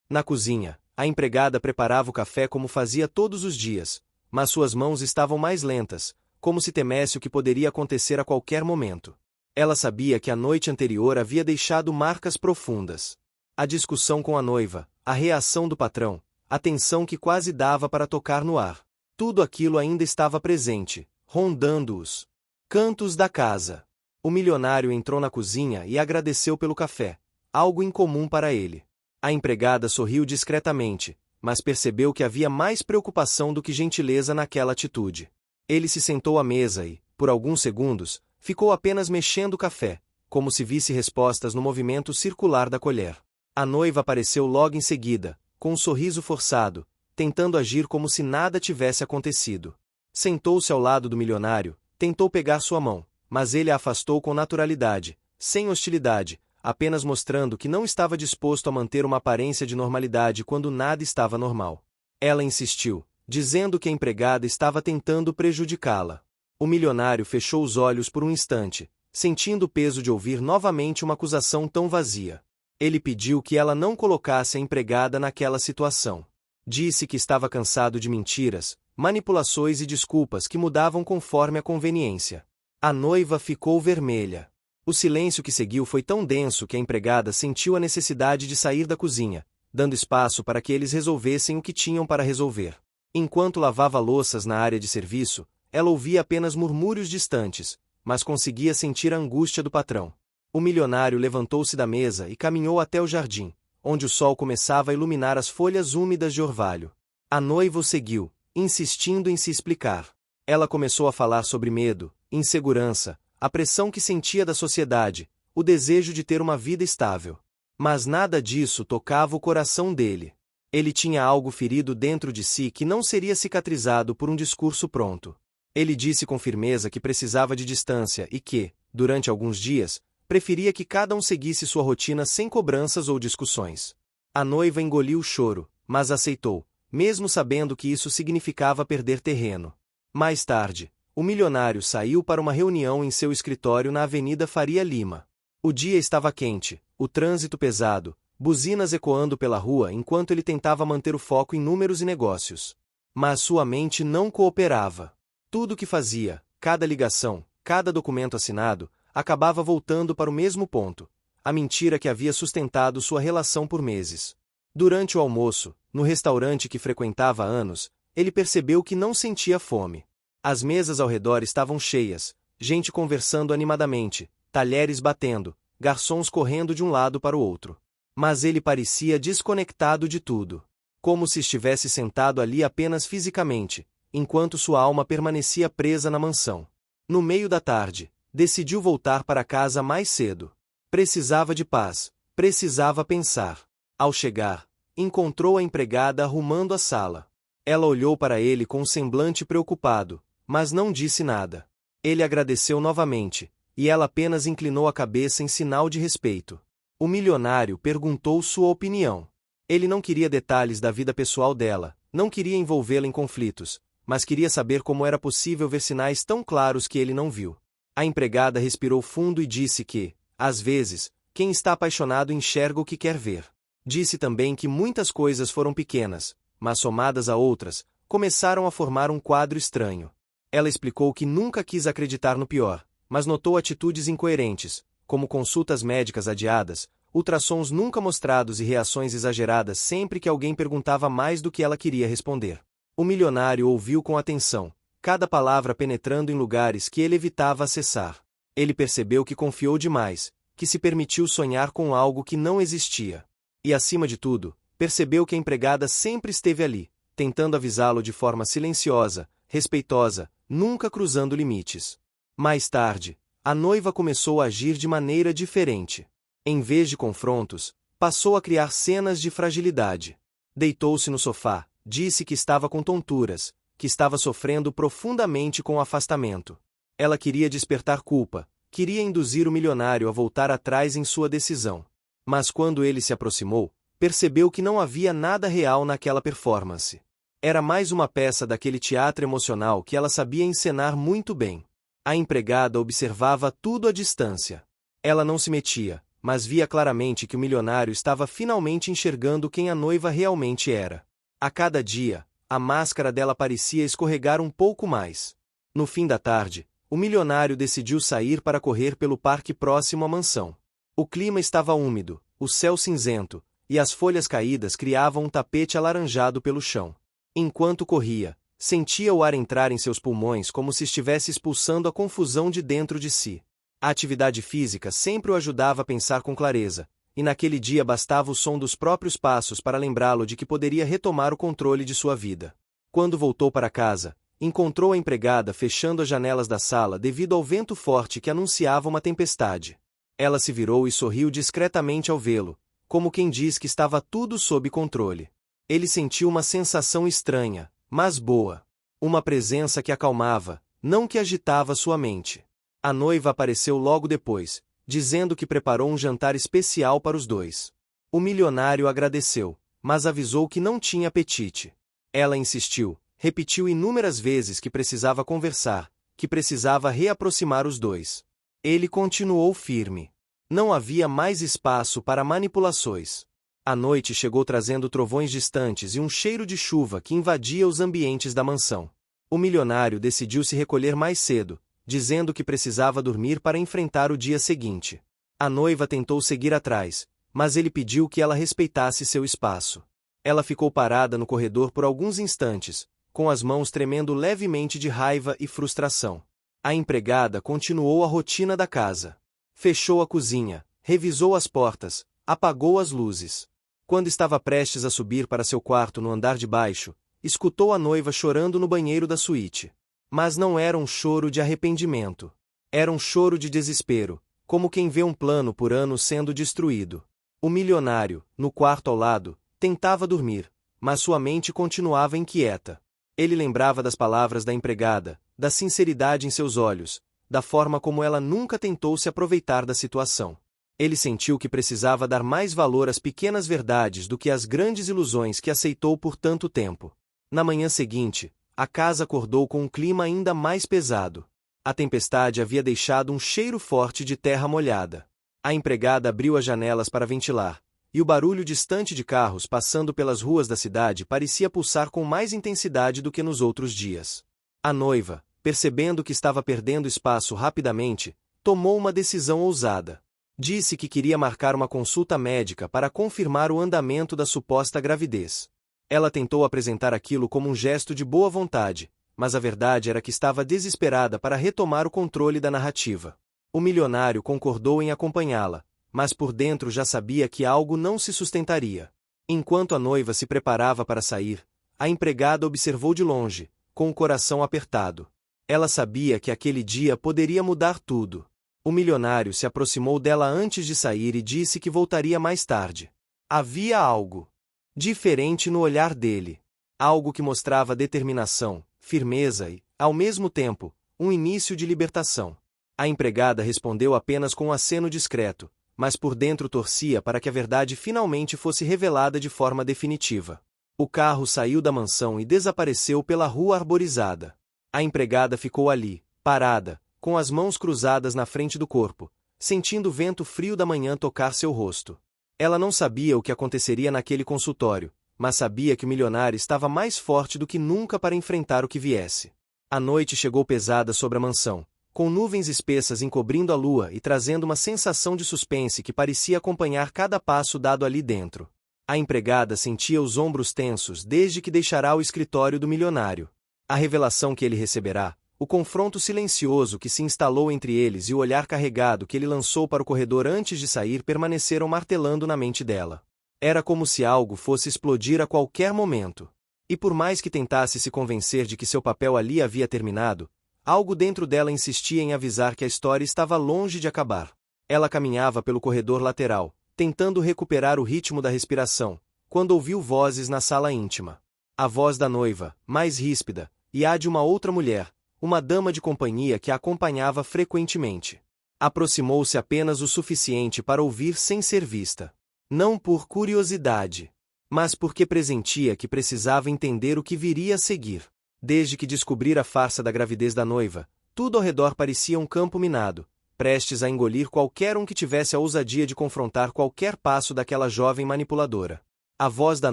Na cozinha, a empregada preparava o café como fazia todos os dias, mas suas mãos estavam mais lentas, como se temesse o que poderia acontecer a qualquer momento. Ela sabia que a noite anterior havia deixado marcas profundas. A discussão com a noiva, a reação do patrão, a tensão que quase dava para tocar no ar. Tudo aquilo ainda estava presente, rondando os cantos da casa. O milionário entrou na cozinha e agradeceu pelo café, algo incomum para ele. A empregada sorriu discretamente, mas percebeu que havia mais preocupação do que gentileza naquela atitude. Ele se sentou à mesa e, por alguns segundos, ficou apenas mexendo o café, como se visse respostas no movimento circular da colher. A noiva apareceu logo em seguida, com um sorriso forçado, tentando agir como se nada tivesse acontecido. Sentou-se ao lado do milionário, tentou pegar sua mão, mas ele a afastou com naturalidade, sem hostilidade, apenas mostrando que não estava disposto a manter uma aparência de normalidade quando nada estava normal. Ela insistiu, dizendo que a empregada estava tentando prejudicá-la. O milionário fechou os olhos por um instante, sentindo o peso de ouvir novamente uma acusação tão vazia. Ele pediu que ela não colocasse a empregada naquela situação. Disse que estava cansado de mentiras, manipulações e desculpas que mudavam conforme a conveniência. A noiva ficou vermelha. O silêncio que seguiu foi tão denso que a empregada sentiu a necessidade de sair da cozinha, dando espaço para que eles resolvessem o que tinham para resolver. Enquanto lavava louças na área de serviço, ela ouvia apenas murmúrios distantes, mas conseguia sentir a angústia do patrão. O milionário levantou-se da mesa e caminhou até o jardim, onde o sol começava a iluminar as folhas úmidas de orvalho. A noiva o seguiu, insistindo em se explicar. Ela começou a falar sobre medo, insegurança, a pressão que sentia da sociedade, o desejo de ter uma vida estável. Mas nada disso tocava o coração dele. Ele tinha algo ferido dentro de si que não seria cicatrizado por um discurso pronto. Ele disse com firmeza que precisava de distância e que, durante alguns dias, preferia que cada um seguisse sua rotina sem cobranças ou discussões. A noiva engoliu o choro, mas aceitou, mesmo sabendo que isso significava perder terreno. Mais tarde, o milionário saiu para uma reunião em seu escritório na Avenida Faria Lima. O dia estava quente, o trânsito pesado, buzinas ecoando pela rua enquanto ele tentava manter o foco em números e negócios. Mas sua mente não cooperava. Tudo o que fazia, cada ligação, cada documento assinado, acabava voltando para o mesmo ponto, a mentira que havia sustentado sua relação por meses. Durante o almoço, no restaurante que frequentava há anos, ele percebeu que não sentia fome. As mesas ao redor estavam cheias, gente conversando animadamente, talheres batendo, garçons correndo de um lado para o outro. Mas ele parecia desconectado de tudo, como se estivesse sentado ali apenas fisicamente, enquanto sua alma permanecia presa na mansão. No meio da tarde, decidiu voltar para casa mais cedo. Precisava de paz, precisava pensar. Ao chegar, encontrou a empregada arrumando a sala. Ela olhou para ele com um semblante preocupado, mas não disse nada. Ele agradeceu novamente, e ela apenas inclinou a cabeça em sinal de respeito. O milionário perguntou sua opinião. Ele não queria detalhes da vida pessoal dela, não queria envolvê-la em conflitos, mas queria saber como era possível ver sinais tão claros que ele não viu. A empregada respirou fundo e disse que, às vezes, quem está apaixonado enxerga o que quer ver. Disse também que muitas coisas foram pequenas, mas somadas a outras, começaram a formar um quadro estranho. Ela explicou que nunca quis acreditar no pior, mas notou atitudes incoerentes, como consultas médicas adiadas, ultrassons nunca mostrados e reações exageradas sempre que alguém perguntava mais do que ela queria responder. O milionário ouviu com atenção, cada palavra penetrando em lugares que ele evitava acessar. Ele percebeu que confiou demais, que se permitiu sonhar com algo que não existia. E acima de tudo, percebeu que a empregada sempre esteve ali, tentando avisá-lo de forma silenciosa, respeitosa, nunca cruzando limites. Mais tarde, a noiva começou a agir de maneira diferente. Em vez de confrontos, passou a criar cenas de fragilidade. Deitou-se no sofá, disse que estava com tonturas, que estava sofrendo profundamente com o afastamento. Ela queria despertar culpa, queria induzir o milionário a voltar atrás em sua decisão. Mas quando ele se aproximou, percebeu que não havia nada real naquela performance. Era mais uma peça daquele teatro emocional que ela sabia encenar muito bem. A empregada observava tudo à distância. Ela não se metia, mas via claramente que o milionário estava finalmente enxergando quem a noiva realmente era. A cada dia, a máscara dela parecia escorregar um pouco mais. No fim da tarde, o milionário decidiu sair para correr pelo parque próximo à mansão. O clima estava úmido, o céu cinzento, e as folhas caídas criavam um tapete alaranjado pelo chão. Enquanto corria, sentia o ar entrar em seus pulmões como se estivesse expulsando a confusão de dentro de si. A atividade física sempre o ajudava a pensar com clareza, e naquele dia bastava o som dos próprios passos para lembrá-lo de que poderia retomar o controle de sua vida. Quando voltou para casa, encontrou a empregada fechando as janelas da sala devido ao vento forte que anunciava uma tempestade. Ela se virou e sorriu discretamente ao vê-lo, como quem diz que estava tudo sob controle. Ele sentiu uma sensação estranha, mas boa. Uma presença que acalmava, não que agitava sua mente. A noiva apareceu logo depois, dizendo que preparou um jantar especial para os dois. O milionário agradeceu, mas avisou que não tinha apetite. Ela insistiu, repetiu inúmeras vezes que precisava conversar, que precisava reaproximar os dois. Ele continuou firme. Não havia mais espaço para manipulações. A noite chegou trazendo trovões distantes e um cheiro de chuva que invadia os ambientes da mansão. O milionário decidiu se recolher mais cedo, dizendo que precisava dormir para enfrentar o dia seguinte. A noiva tentou seguir atrás, mas ele pediu que ela respeitasse seu espaço. Ela ficou parada no corredor por alguns instantes, com as mãos tremendo levemente de raiva e frustração. A empregada continuou a rotina da casa. Fechou a cozinha, revisou as portas, apagou as luzes. Quando estava prestes a subir para seu quarto no andar de baixo, escutou a noiva chorando no banheiro da suíte. Mas não era um choro de arrependimento. Era um choro de desespero, como quem vê um plano por ano sendo destruído. O milionário, no quarto ao lado, tentava dormir, mas sua mente continuava inquieta. Ele lembrava das palavras da empregada, da sinceridade em seus olhos, da forma como ela nunca tentou se aproveitar da situação. Ele sentiu que precisava dar mais valor às pequenas verdades do que às grandes ilusões que aceitou por tanto tempo. Na manhã seguinte, a casa acordou com um clima ainda mais pesado. A tempestade havia deixado um cheiro forte de terra molhada. A empregada abriu as janelas para ventilar, e o barulho distante de carros passando pelas ruas da cidade parecia pulsar com mais intensidade do que nos outros dias. A noiva, percebendo que estava perdendo espaço rapidamente, tomou uma decisão ousada. Disse que queria marcar uma consulta médica para confirmar o andamento da suposta gravidez. Ela tentou apresentar aquilo como um gesto de boa vontade, mas a verdade era que estava desesperada para retomar o controle da narrativa. O milionário concordou em acompanhá-la, mas por dentro já sabia que algo não se sustentaria. Enquanto a noiva se preparava para sair, a empregada observou de longe, com o coração apertado. Ela sabia que aquele dia poderia mudar tudo. O milionário se aproximou dela antes de sair e disse que voltaria mais tarde. Havia algo diferente no olhar dele. Algo que mostrava determinação, firmeza e, ao mesmo tempo, um início de libertação. A empregada respondeu apenas com um aceno discreto, mas por dentro torcia para que a verdade finalmente fosse revelada de forma definitiva. O carro saiu da mansão e desapareceu pela rua arborizada. A empregada ficou ali, parada, com as mãos cruzadas na frente do corpo, sentindo o vento frio da manhã tocar seu rosto. Ela não sabia o que aconteceria naquele consultório, mas sabia que o milionário estava mais forte do que nunca para enfrentar o que viesse. A noite chegou pesada sobre a mansão, com nuvens espessas encobrindo a lua e trazendo uma sensação de suspense que parecia acompanhar cada passo dado ali dentro. A empregada sentia os ombros tensos desde que deixará o escritório do milionário. A revelação que ele receberá, o confronto silencioso que se instalou entre eles e o olhar carregado que ele lançou para o corredor antes de sair permaneceram martelando na mente dela. Era como se algo fosse explodir a qualquer momento. E por mais que tentasse se convencer de que seu papel ali havia terminado, algo dentro dela insistia em avisar que a história estava longe de acabar. Ela caminhava pelo corredor lateral, tentando recuperar o ritmo da respiração, quando ouviu vozes na sala íntima. A voz da noiva, mais ríspida, e a de uma outra mulher, uma dama de companhia que a acompanhava frequentemente. Aproximou-se apenas o suficiente para ouvir sem ser vista. Não por curiosidade, mas porque pressentia que precisava entender o que viria a seguir. Desde que descobrira a farsa da gravidez da noiva, tudo ao redor parecia um campo minado, prestes a engolir qualquer um que tivesse a ousadia de confrontar qualquer passo daquela jovem manipuladora. A voz da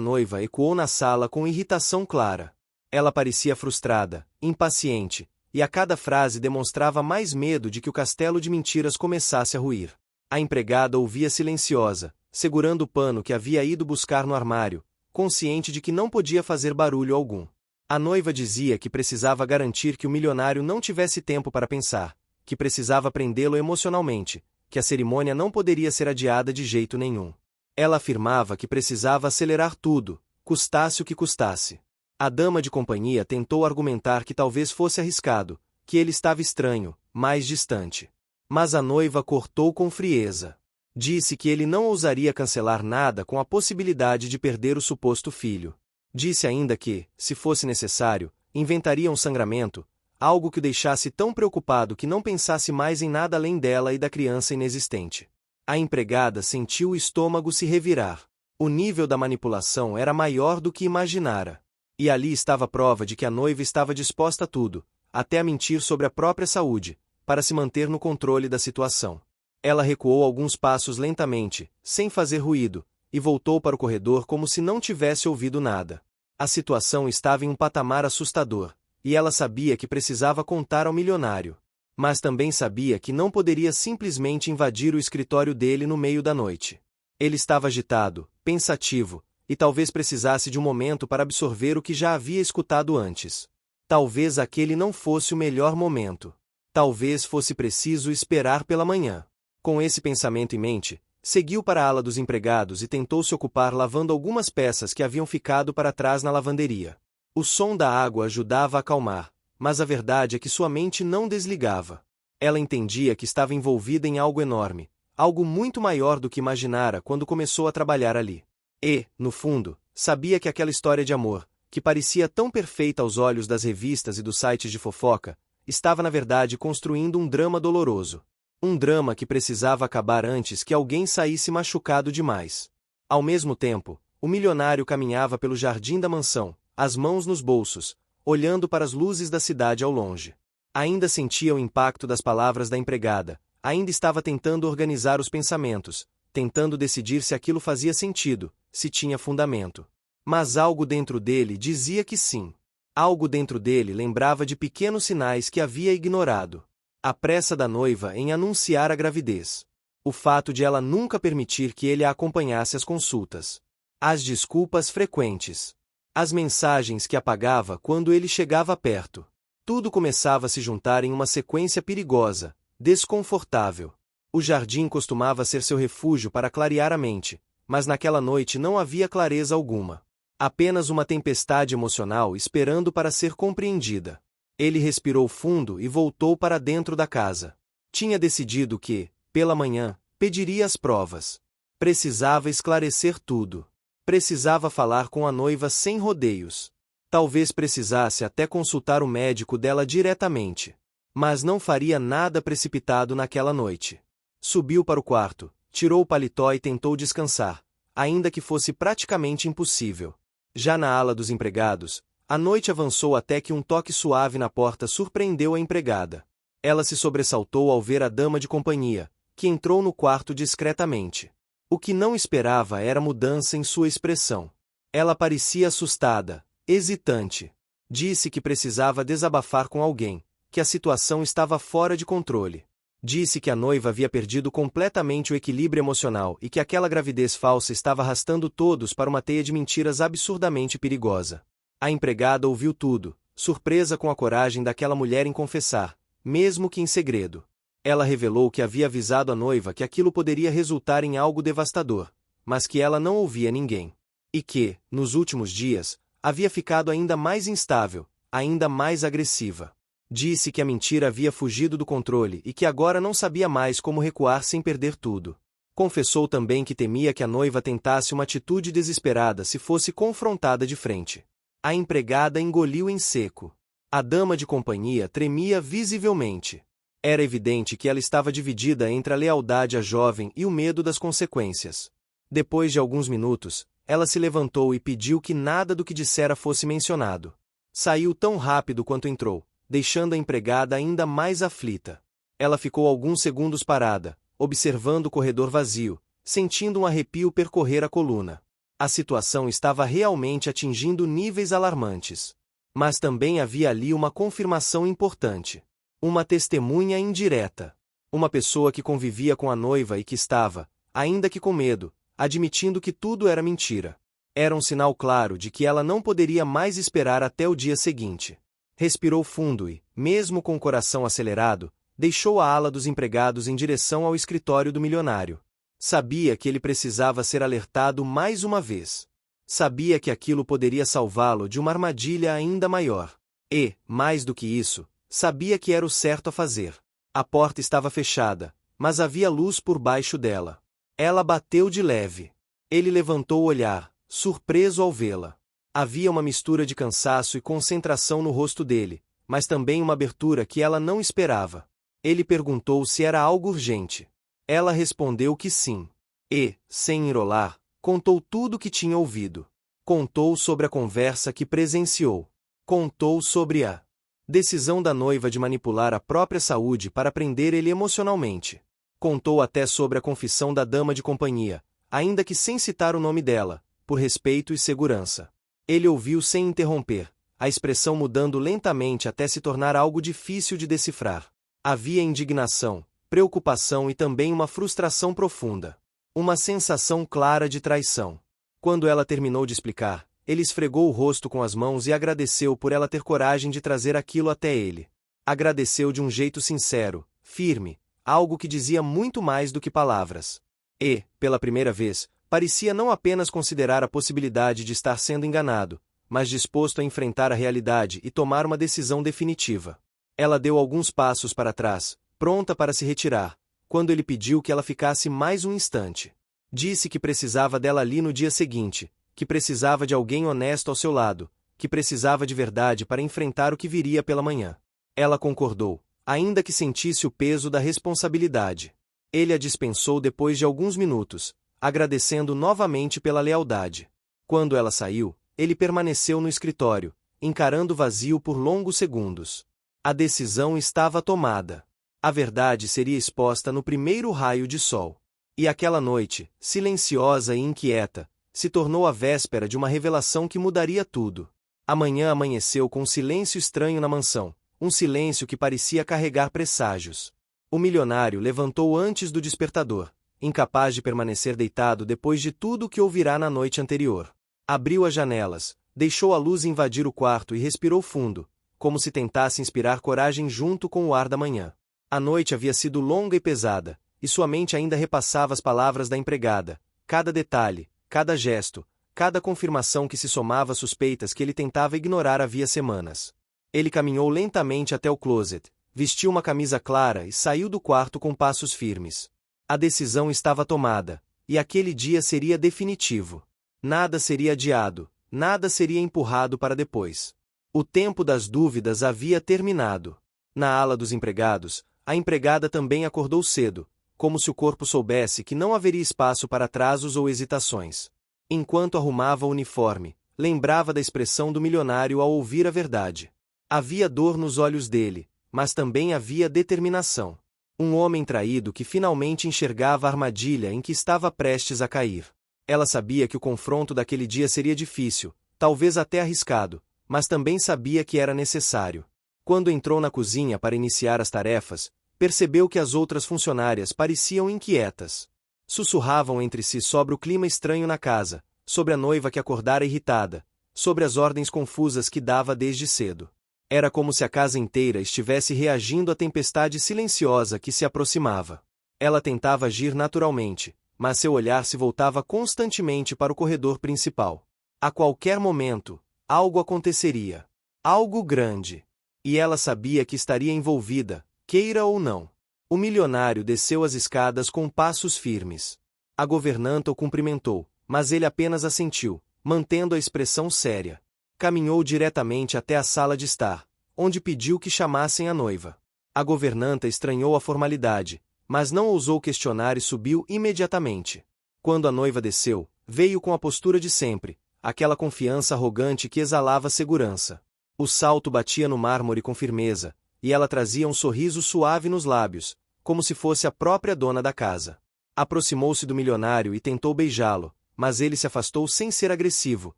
noiva ecoou na sala com irritação clara. Ela parecia frustrada, impaciente, e a cada frase demonstrava mais medo de que o castelo de mentiras começasse a ruir. A empregada ouvia silenciosa, segurando o pano que havia ido buscar no armário, consciente de que não podia fazer barulho algum. A noiva dizia que precisava garantir que o milionário não tivesse tempo para pensar, que precisava prendê-lo emocionalmente, que a cerimônia não poderia ser adiada de jeito nenhum. Ela afirmava que precisava acelerar tudo, custasse o que custasse. A dama de companhia tentou argumentar que talvez fosse arriscado, que ele estava estranho, mais distante. Mas a noiva cortou com frieza. Disse que ele não ousaria cancelar nada com a possibilidade de perder o suposto filho. Disse ainda que, se fosse necessário, inventaria um sangramento, algo que o deixasse tão preocupado que não pensasse mais em nada além dela e da criança inexistente. A empregada sentiu o estômago se revirar. O nível da manipulação era maior do que imaginara. E ali estava a prova de que a noiva estava disposta a tudo, até a mentir sobre a própria saúde, para se manter no controle da situação. Ela recuou alguns passos lentamente, sem fazer ruído, e voltou para o corredor como se não tivesse ouvido nada. A situação estava em um patamar assustador, e ela sabia que precisava contar ao milionário. Mas também sabia que não poderia simplesmente invadir o escritório dele no meio da noite. Ele estava agitado, pensativo, e talvez precisasse de um momento para absorver o que já havia escutado antes. Talvez aquele não fosse o melhor momento. Talvez fosse preciso esperar pela manhã. Com esse pensamento em mente, seguiu para a ala dos empregados e tentou se ocupar lavando algumas peças que haviam ficado para trás na lavanderia. O som da água ajudava a acalmar, mas a verdade é que sua mente não desligava. Ela entendia que estava envolvida em algo enorme, algo muito maior do que imaginara quando começou a trabalhar ali. E, no fundo, sabia que aquela história de amor, que parecia tão perfeita aos olhos das revistas e dos sites de fofoca, estava na verdade construindo um drama doloroso. Um drama que precisava acabar antes que alguém saísse machucado demais. Ao mesmo tempo, o milionário caminhava pelo jardim da mansão, as mãos nos bolsos, olhando para as luzes da cidade ao longe. Ainda sentia o impacto das palavras da empregada, ainda estava tentando organizar os pensamentos, tentando decidir se aquilo fazia sentido, se tinha fundamento. Mas algo dentro dele dizia que sim. Algo dentro dele lembrava de pequenos sinais que havia ignorado. A pressa da noiva em anunciar a gravidez. O fato de ela nunca permitir que ele a acompanhasse às consultas. As desculpas frequentes. As mensagens que apagava quando ele chegava perto. Tudo começava a se juntar em uma sequência perigosa, desconfortável. O jardim costumava ser seu refúgio para clarear a mente, mas naquela noite não havia clareza alguma. Apenas uma tempestade emocional esperando para ser compreendida. Ele respirou fundo e voltou para dentro da casa. Tinha decidido que, pela manhã, pediria as provas. Precisava esclarecer tudo. Precisava falar com a noiva sem rodeios. Talvez precisasse até consultar o médico dela diretamente. Mas não faria nada precipitado naquela noite. Subiu para o quarto, tirou o paletó e tentou descansar, ainda que fosse praticamente impossível. Já na ala dos empregados, a noite avançou até que um toque suave na porta surpreendeu a empregada. Ela se sobressaltou ao ver a dama de companhia, que entrou no quarto discretamente. O que não esperava era mudança em sua expressão. Ela parecia assustada, hesitante. Disse que precisava desabafar com alguém, que a situação estava fora de controle. Disse que a noiva havia perdido completamente o equilíbrio emocional e que aquela gravidez falsa estava arrastando todos para uma teia de mentiras absurdamente perigosa. A empregada ouviu tudo, surpresa com a coragem daquela mulher em confessar, mesmo que em segredo. Ela revelou que havia avisado a noiva que aquilo poderia resultar em algo devastador, mas que ela não ouvia ninguém. E que, nos últimos dias, havia ficado ainda mais instável, ainda mais agressiva. Disse que a mentira havia fugido do controle e que agora não sabia mais como recuar sem perder tudo. Confessou também que temia que a noiva tentasse uma atitude desesperada se fosse confrontada de frente. A empregada engoliu em seco. A dama de companhia tremia visivelmente. Era evidente que ela estava dividida entre a lealdade à jovem e o medo das consequências. Depois de alguns minutos, ela se levantou e pediu que nada do que dissera fosse mencionado. Saiu tão rápido quanto entrou, deixando a empregada ainda mais aflita. Ela ficou alguns segundos parada, observando o corredor vazio, sentindo um arrepio percorrer a coluna. A situação estava realmente atingindo níveis alarmantes. Mas também havia ali uma confirmação importante. Uma testemunha indireta. Uma pessoa que convivia com a noiva e que estava, ainda que com medo, admitindo que tudo era mentira. Era um sinal claro de que ela não poderia mais esperar até o dia seguinte. Respirou fundo e, mesmo com o coração acelerado, deixou a ala dos empregados em direção ao escritório do milionário. Sabia que ele precisava ser alertado mais uma vez. Sabia que aquilo poderia salvá-lo de uma armadilha ainda maior. E, mais do que isso, sabia que era o certo a fazer. A porta estava fechada, mas havia luz por baixo dela. Ela bateu de leve. Ele levantou o olhar, surpreso ao vê-la. Havia uma mistura de cansaço e concentração no rosto dele, mas também uma abertura que ela não esperava. Ele perguntou se era algo urgente. Ela respondeu que sim. E, sem enrolar, contou tudo o que tinha ouvido. Contou sobre a conversa que presenciou. Contou sobre a decisão da noiva de manipular a própria saúde para prender ele emocionalmente. Contou até sobre a confissão da dama de companhia, ainda que sem citar o nome dela, por respeito e segurança. Ele ouviu sem interromper, a expressão mudando lentamente até se tornar algo difícil de decifrar. Havia indignação, preocupação e também uma frustração profunda. Uma sensação clara de traição. Quando ela terminou de explicar, ele esfregou o rosto com as mãos e agradeceu por ela ter coragem de trazer aquilo até ele. Agradeceu de um jeito sincero, firme, algo que dizia muito mais do que palavras. E, pela primeira vez, parecia não apenas considerar a possibilidade de estar sendo enganado, mas disposto a enfrentar a realidade e tomar uma decisão definitiva. Ela deu alguns passos para trás, pronta para se retirar, quando ele pediu que ela ficasse mais um instante. Disse que precisava dela ali no dia seguinte, que precisava de alguém honesto ao seu lado, que precisava de verdade para enfrentar o que viria pela manhã. Ela concordou, ainda que sentisse o peso da responsabilidade. Ele a dispensou depois de alguns minutos, agradecendo novamente pela lealdade. Quando ela saiu, ele permaneceu no escritório, encarando o vazio por longos segundos. A decisão estava tomada. A verdade seria exposta no primeiro raio de sol. E aquela noite, silenciosa e inquieta, se tornou a véspera de uma revelação que mudaria tudo. Amanhã amanheceu com um silêncio estranho na mansão, um silêncio que parecia carregar presságios. O milionário levantou antes do despertador, incapaz de permanecer deitado depois de tudo o que ouvirá na noite anterior. Abriu as janelas, deixou a luz invadir o quarto e respirou fundo, como se tentasse inspirar coragem junto com o ar da manhã. A noite havia sido longa e pesada, e sua mente ainda repassava as palavras da empregada, cada detalhe, cada gesto, cada confirmação que se somava às suspeitas que ele tentava ignorar havia semanas. Ele caminhou lentamente até o closet, vestiu uma camisa clara e saiu do quarto com passos firmes. A decisão estava tomada, e aquele dia seria definitivo. Nada seria adiado, nada seria empurrado para depois. O tempo das dúvidas havia terminado. Na ala dos empregados, a empregada também acordou cedo, como se o corpo soubesse que não haveria espaço para atrasos ou hesitações. Enquanto arrumava o uniforme, lembrava da expressão do milionário ao ouvir a verdade. Havia dor nos olhos dele, mas também havia determinação. Um homem traído que finalmente enxergava a armadilha em que estava prestes a cair. Ela sabia que o confronto daquele dia seria difícil, talvez até arriscado, mas também sabia que era necessário. Quando entrou na cozinha para iniciar as tarefas, percebeu que as outras funcionárias pareciam inquietas. Sussurravam entre si sobre o clima estranho na casa, sobre a noiva que acordara irritada, sobre as ordens confusas que dava desde cedo. Era como se a casa inteira estivesse reagindo à tempestade silenciosa que se aproximava. Ela tentava agir naturalmente, mas seu olhar se voltava constantemente para o corredor principal. A qualquer momento, algo aconteceria. Algo grande. E ela sabia que estaria envolvida, queira ou não. O milionário desceu as escadas com passos firmes. A governanta o cumprimentou, mas ele apenas assentiu, mantendo a expressão séria. Caminhou diretamente até a sala de estar, onde pediu que chamassem a noiva. A governanta estranhou a formalidade, mas não ousou questionar e subiu imediatamente. Quando a noiva desceu, veio com a postura de sempre, aquela confiança arrogante que exalava segurança. O salto batia no mármore com firmeza, e ela trazia um sorriso suave nos lábios, como se fosse a própria dona da casa. Aproximou-se do milionário e tentou beijá-lo, mas ele se afastou sem ser agressivo,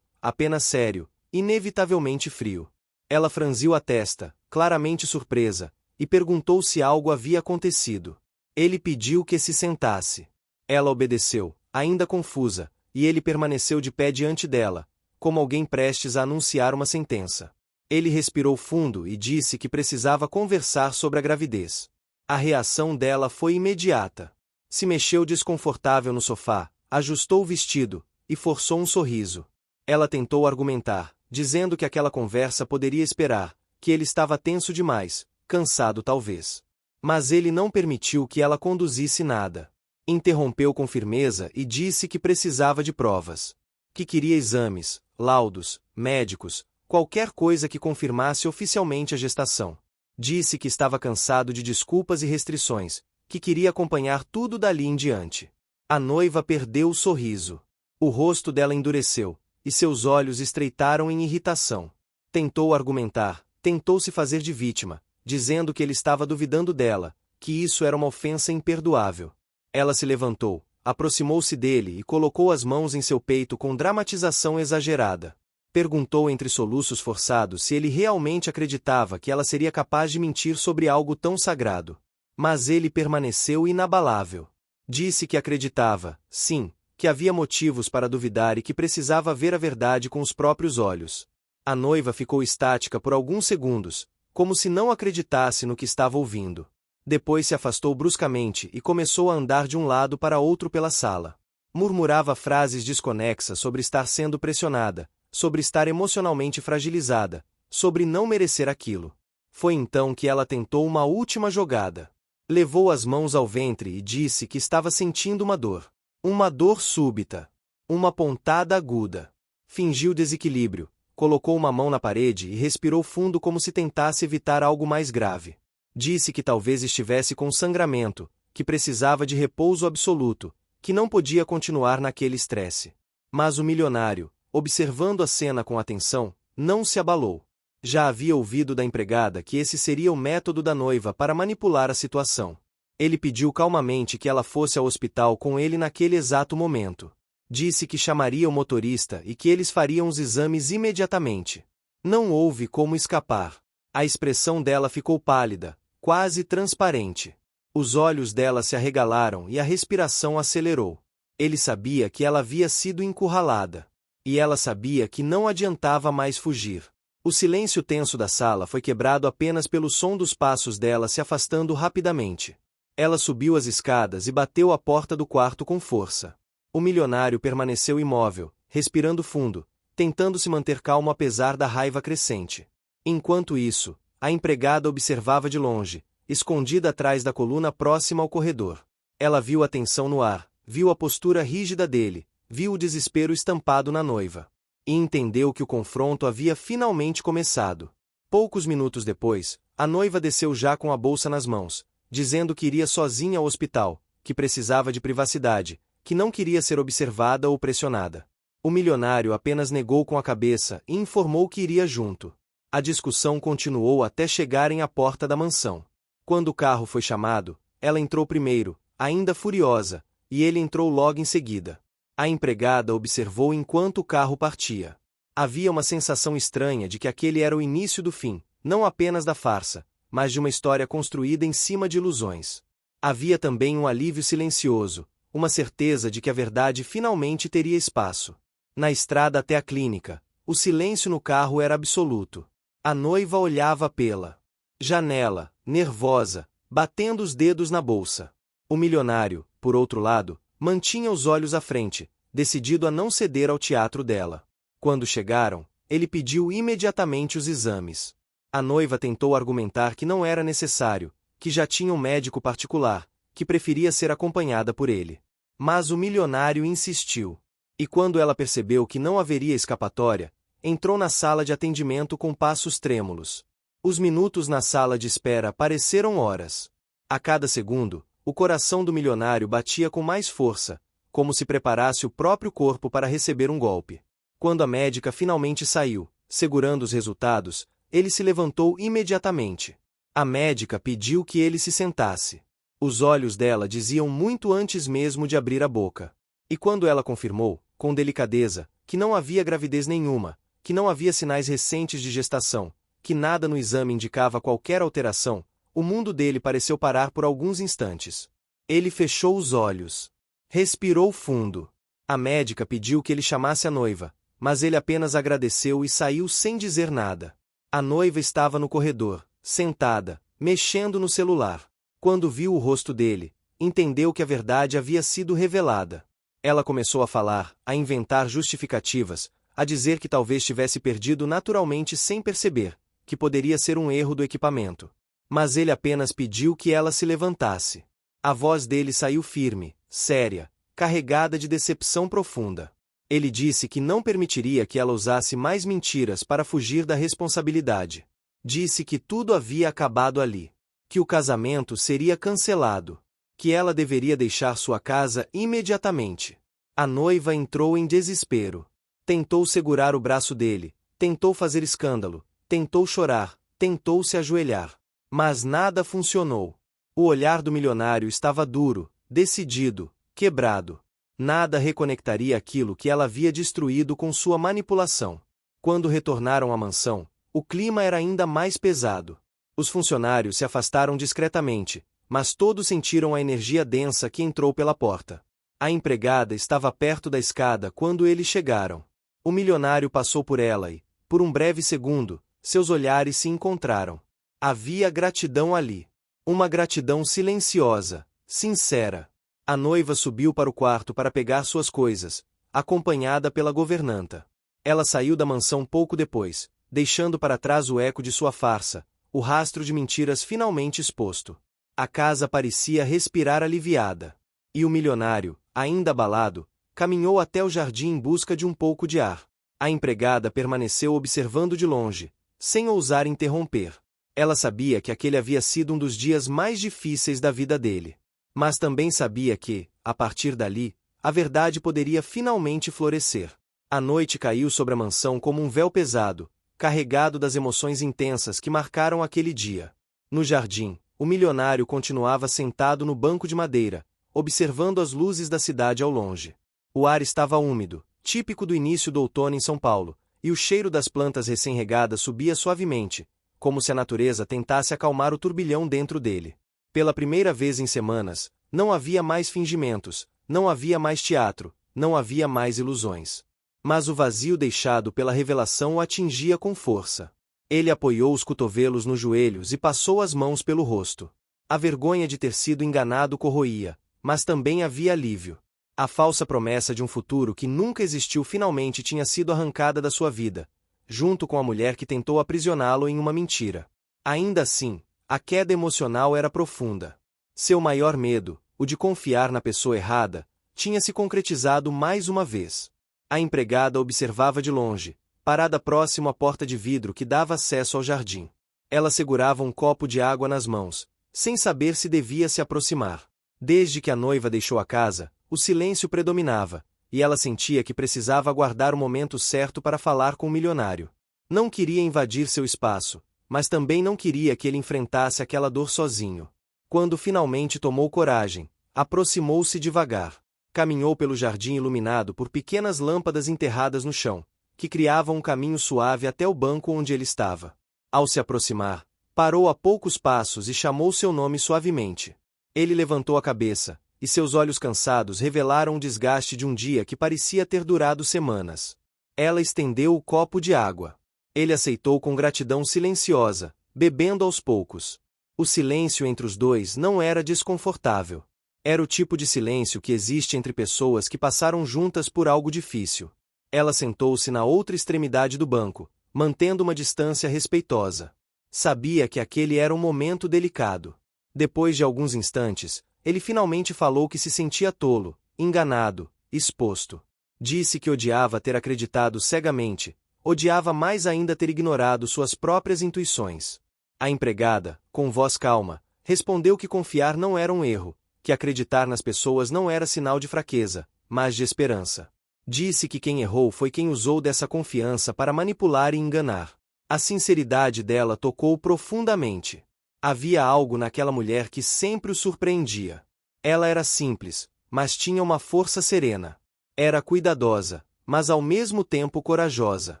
apenas sério, inevitavelmente frio. Ela franziu a testa, claramente surpresa, e perguntou se algo havia acontecido. Ele pediu que se sentasse. Ela obedeceu, ainda confusa, e ele permaneceu de pé diante dela, como alguém prestes a anunciar uma sentença. Ele respirou fundo e disse que precisava conversar sobre a gravidez. A reação dela foi imediata. Se mexeu desconfortável no sofá, ajustou o vestido, e forçou um sorriso. Ela tentou argumentar, dizendo que aquela conversa poderia esperar, que ele estava tenso demais, cansado talvez. Mas ele não permitiu que ela conduzisse nada. Interrompeu com firmeza e disse que precisava de provas. Que queria exames, laudos, médicos, qualquer coisa que confirmasse oficialmente a gestação. Disse que estava cansado de desculpas e restrições, que queria acompanhar tudo dali em diante. A noiva perdeu o sorriso. O rosto dela endureceu, e seus olhos estreitaram em irritação. Tentou argumentar, tentou se fazer de vítima, dizendo que ele estava duvidando dela, que isso era uma ofensa imperdoável. Ela se levantou, aproximou-se dele e colocou as mãos em seu peito com dramatização exagerada. Perguntou entre soluços forçados se ele realmente acreditava que ela seria capaz de mentir sobre algo tão sagrado. Mas ele permaneceu inabalável. Disse que acreditava, sim, que havia motivos para duvidar e que precisava ver a verdade com os próprios olhos. A noiva ficou estática por alguns segundos, como se não acreditasse no que estava ouvindo. Depois se afastou bruscamente e começou a andar de um lado para outro pela sala. Murmurava frases desconexas sobre estar sendo pressionada, sobre estar emocionalmente fragilizada, sobre não merecer aquilo. Foi então que ela tentou uma última jogada. Levou as mãos ao ventre e disse que estava sentindo uma dor. Uma dor súbita. Uma pontada aguda. Fingiu desequilíbrio, colocou uma mão na parede e respirou fundo como se tentasse evitar algo mais grave. Disse que talvez estivesse com sangramento, que precisava de repouso absoluto, que não podia continuar naquele estresse. Mas o milionário, observando a cena com atenção, não se abalou. Já havia ouvido da empregada que esse seria o método da noiva para manipular a situação. Ele pediu calmamente que ela fosse ao hospital com ele naquele exato momento. Disse que chamaria o motorista e que eles fariam os exames imediatamente. Não houve como escapar. A expressão dela ficou pálida, quase transparente. Os olhos dela se arregalaram e a respiração acelerou. Ele sabia que ela havia sido encurralada. E ela sabia que não adiantava mais fugir. O silêncio tenso da sala foi quebrado apenas pelo som dos passos dela se afastando rapidamente. Ela subiu as escadas e bateu a porta do quarto com força. O milionário permaneceu imóvel, respirando fundo, tentando se manter calmo apesar da raiva crescente. Enquanto isso, a empregada observava de longe, escondida atrás da coluna próxima ao corredor. Ela viu a tensão no ar, viu a postura rígida dele, viu o desespero estampado na noiva. E entendeu que o confronto havia finalmente começado. Poucos minutos depois, a noiva desceu já com a bolsa nas mãos, dizendo que iria sozinha ao hospital, que precisava de privacidade, que não queria ser observada ou pressionada. O milionário apenas negou com a cabeça e informou que iria junto. A discussão continuou até chegarem à porta da mansão. Quando o carro foi chamado, ela entrou primeiro, ainda furiosa, e ele entrou logo em seguida. A empregada observou enquanto o carro partia. Havia uma sensação estranha de que aquele era o início do fim, não apenas da farsa, mas de uma história construída em cima de ilusões. Havia também um alívio silencioso, uma certeza de que a verdade finalmente teria espaço. Na estrada até a clínica, o silêncio no carro era absoluto. A noiva olhava pela janela, nervosa, batendo os dedos na bolsa. O milionário, por outro lado, mantinha os olhos à frente, decidido a não ceder ao teatro dela. Quando chegaram, ele pediu imediatamente os exames. A noiva tentou argumentar que não era necessário, que já tinha um médico particular, que preferia ser acompanhada por ele. Mas o milionário insistiu. E quando ela percebeu que não haveria escapatória, entrou na sala de atendimento com passos trêmulos. Os minutos na sala de espera pareceram horas. A cada segundo, o coração do milionário batia com mais força, como se preparasse o próprio corpo para receber um golpe. Quando a médica finalmente saiu, segurando os resultados, ele se levantou imediatamente. A médica pediu que ele se sentasse. Os olhos dela diziam muito antes mesmo de abrir a boca. E quando ela confirmou, com delicadeza, que não havia gravidez nenhuma, que não havia sinais recentes de gestação, que nada no exame indicava qualquer alteração, o mundo dele pareceu parar por alguns instantes. Ele fechou os olhos. Respirou fundo. A médica pediu que ele chamasse a noiva, mas ele apenas agradeceu e saiu sem dizer nada. A noiva estava no corredor, sentada, mexendo no celular. Quando viu o rosto dele, entendeu que a verdade havia sido revelada. Ela começou a falar, a inventar justificativas, a dizer que talvez tivesse perdido naturalmente sem perceber, que poderia ser um erro do equipamento. Mas ele apenas pediu que ela se levantasse. A voz dele saiu firme, séria, carregada de decepção profunda. Ele disse que não permitiria que ela usasse mais mentiras para fugir da responsabilidade. Disse que tudo havia acabado ali. Que o casamento seria cancelado. Que ela deveria deixar sua casa imediatamente. A noiva entrou em desespero. Tentou segurar o braço dele, tentou fazer escândalo, tentou chorar, tentou se ajoelhar. Mas nada funcionou. O olhar do milionário estava duro, decidido, quebrado. Nada reconectaria aquilo que ela havia destruído com sua manipulação. Quando retornaram à mansão, o clima era ainda mais pesado. Os funcionários se afastaram discretamente, mas todos sentiram a energia densa que entrou pela porta. A empregada estava perto da escada quando eles chegaram. O milionário passou por ela e, por um breve segundo, seus olhares se encontraram. Havia gratidão ali. Uma gratidão silenciosa, sincera. A noiva subiu para o quarto para pegar suas coisas, acompanhada pela governanta. Ela saiu da mansão pouco depois, deixando para trás o eco de sua farsa, o rastro de mentiras finalmente exposto. A casa parecia respirar aliviada. E o milionário, ainda abalado, caminhou até o jardim em busca de um pouco de ar. A empregada permaneceu observando de longe, sem ousar interromper. Ela sabia que aquele havia sido um dos dias mais difíceis da vida dele. Mas também sabia que, a partir dali, a verdade poderia finalmente florescer. A noite caiu sobre a mansão como um véu pesado, carregado das emoções intensas que marcaram aquele dia. No jardim, o milionário continuava sentado no banco de madeira, observando as luzes da cidade ao longe. O ar estava úmido, típico do início do outono em São Paulo, e o cheiro das plantas recém-regadas subia suavemente, como se a natureza tentasse acalmar o turbilhão dentro dele. Pela primeira vez em semanas, não havia mais fingimentos, não havia mais teatro, não havia mais ilusões. Mas o vazio deixado pela revelação o atingia com força. Ele apoiou os cotovelos nos joelhos e passou as mãos pelo rosto. A vergonha de ter sido enganado corroía, mas também havia alívio. A falsa promessa de um futuro que nunca existiu finalmente tinha sido arrancada da sua vida, junto com a mulher que tentou aprisioná-lo em uma mentira. Ainda assim, a queda emocional era profunda. Seu maior medo, o de confiar na pessoa errada, tinha se concretizado mais uma vez. A empregada observava de longe, parada próximo à porta de vidro que dava acesso ao jardim. Ela segurava um copo de água nas mãos, sem saber se devia se aproximar. Desde que a noiva deixou a casa, o silêncio predominava, e ela sentia que precisava aguardar o momento certo para falar com o milionário. Não queria invadir seu espaço, mas também não queria que ele enfrentasse aquela dor sozinho. Quando finalmente tomou coragem, aproximou-se devagar. Caminhou pelo jardim iluminado por pequenas lâmpadas enterradas no chão, que criavam um caminho suave até o banco onde ele estava. Ao se aproximar, parou a poucos passos e chamou seu nome suavemente. Ele levantou a cabeça, e seus olhos cansados revelaram o desgaste de um dia que parecia ter durado semanas. Ela estendeu o copo de água. Ele aceitou com gratidão silenciosa, bebendo aos poucos. O silêncio entre os dois não era desconfortável. Era o tipo de silêncio que existe entre pessoas que passaram juntas por algo difícil. Ela sentou-se na outra extremidade do banco, mantendo uma distância respeitosa. Sabia que aquele era um momento delicado. Depois de alguns instantes, ele finalmente falou que se sentia tolo, enganado, exposto. Disse que odiava ter acreditado cegamente, odiava mais ainda ter ignorado suas próprias intuições. A empregada, com voz calma, respondeu que confiar não era um erro, que acreditar nas pessoas não era sinal de fraqueza, mas de esperança. Disse que quem errou foi quem usou dessa confiança para manipular e enganar. A sinceridade dela tocou profundamente. Havia algo naquela mulher que sempre o surpreendia. Ela era simples, mas tinha uma força serena. Era cuidadosa, mas ao mesmo tempo corajosa.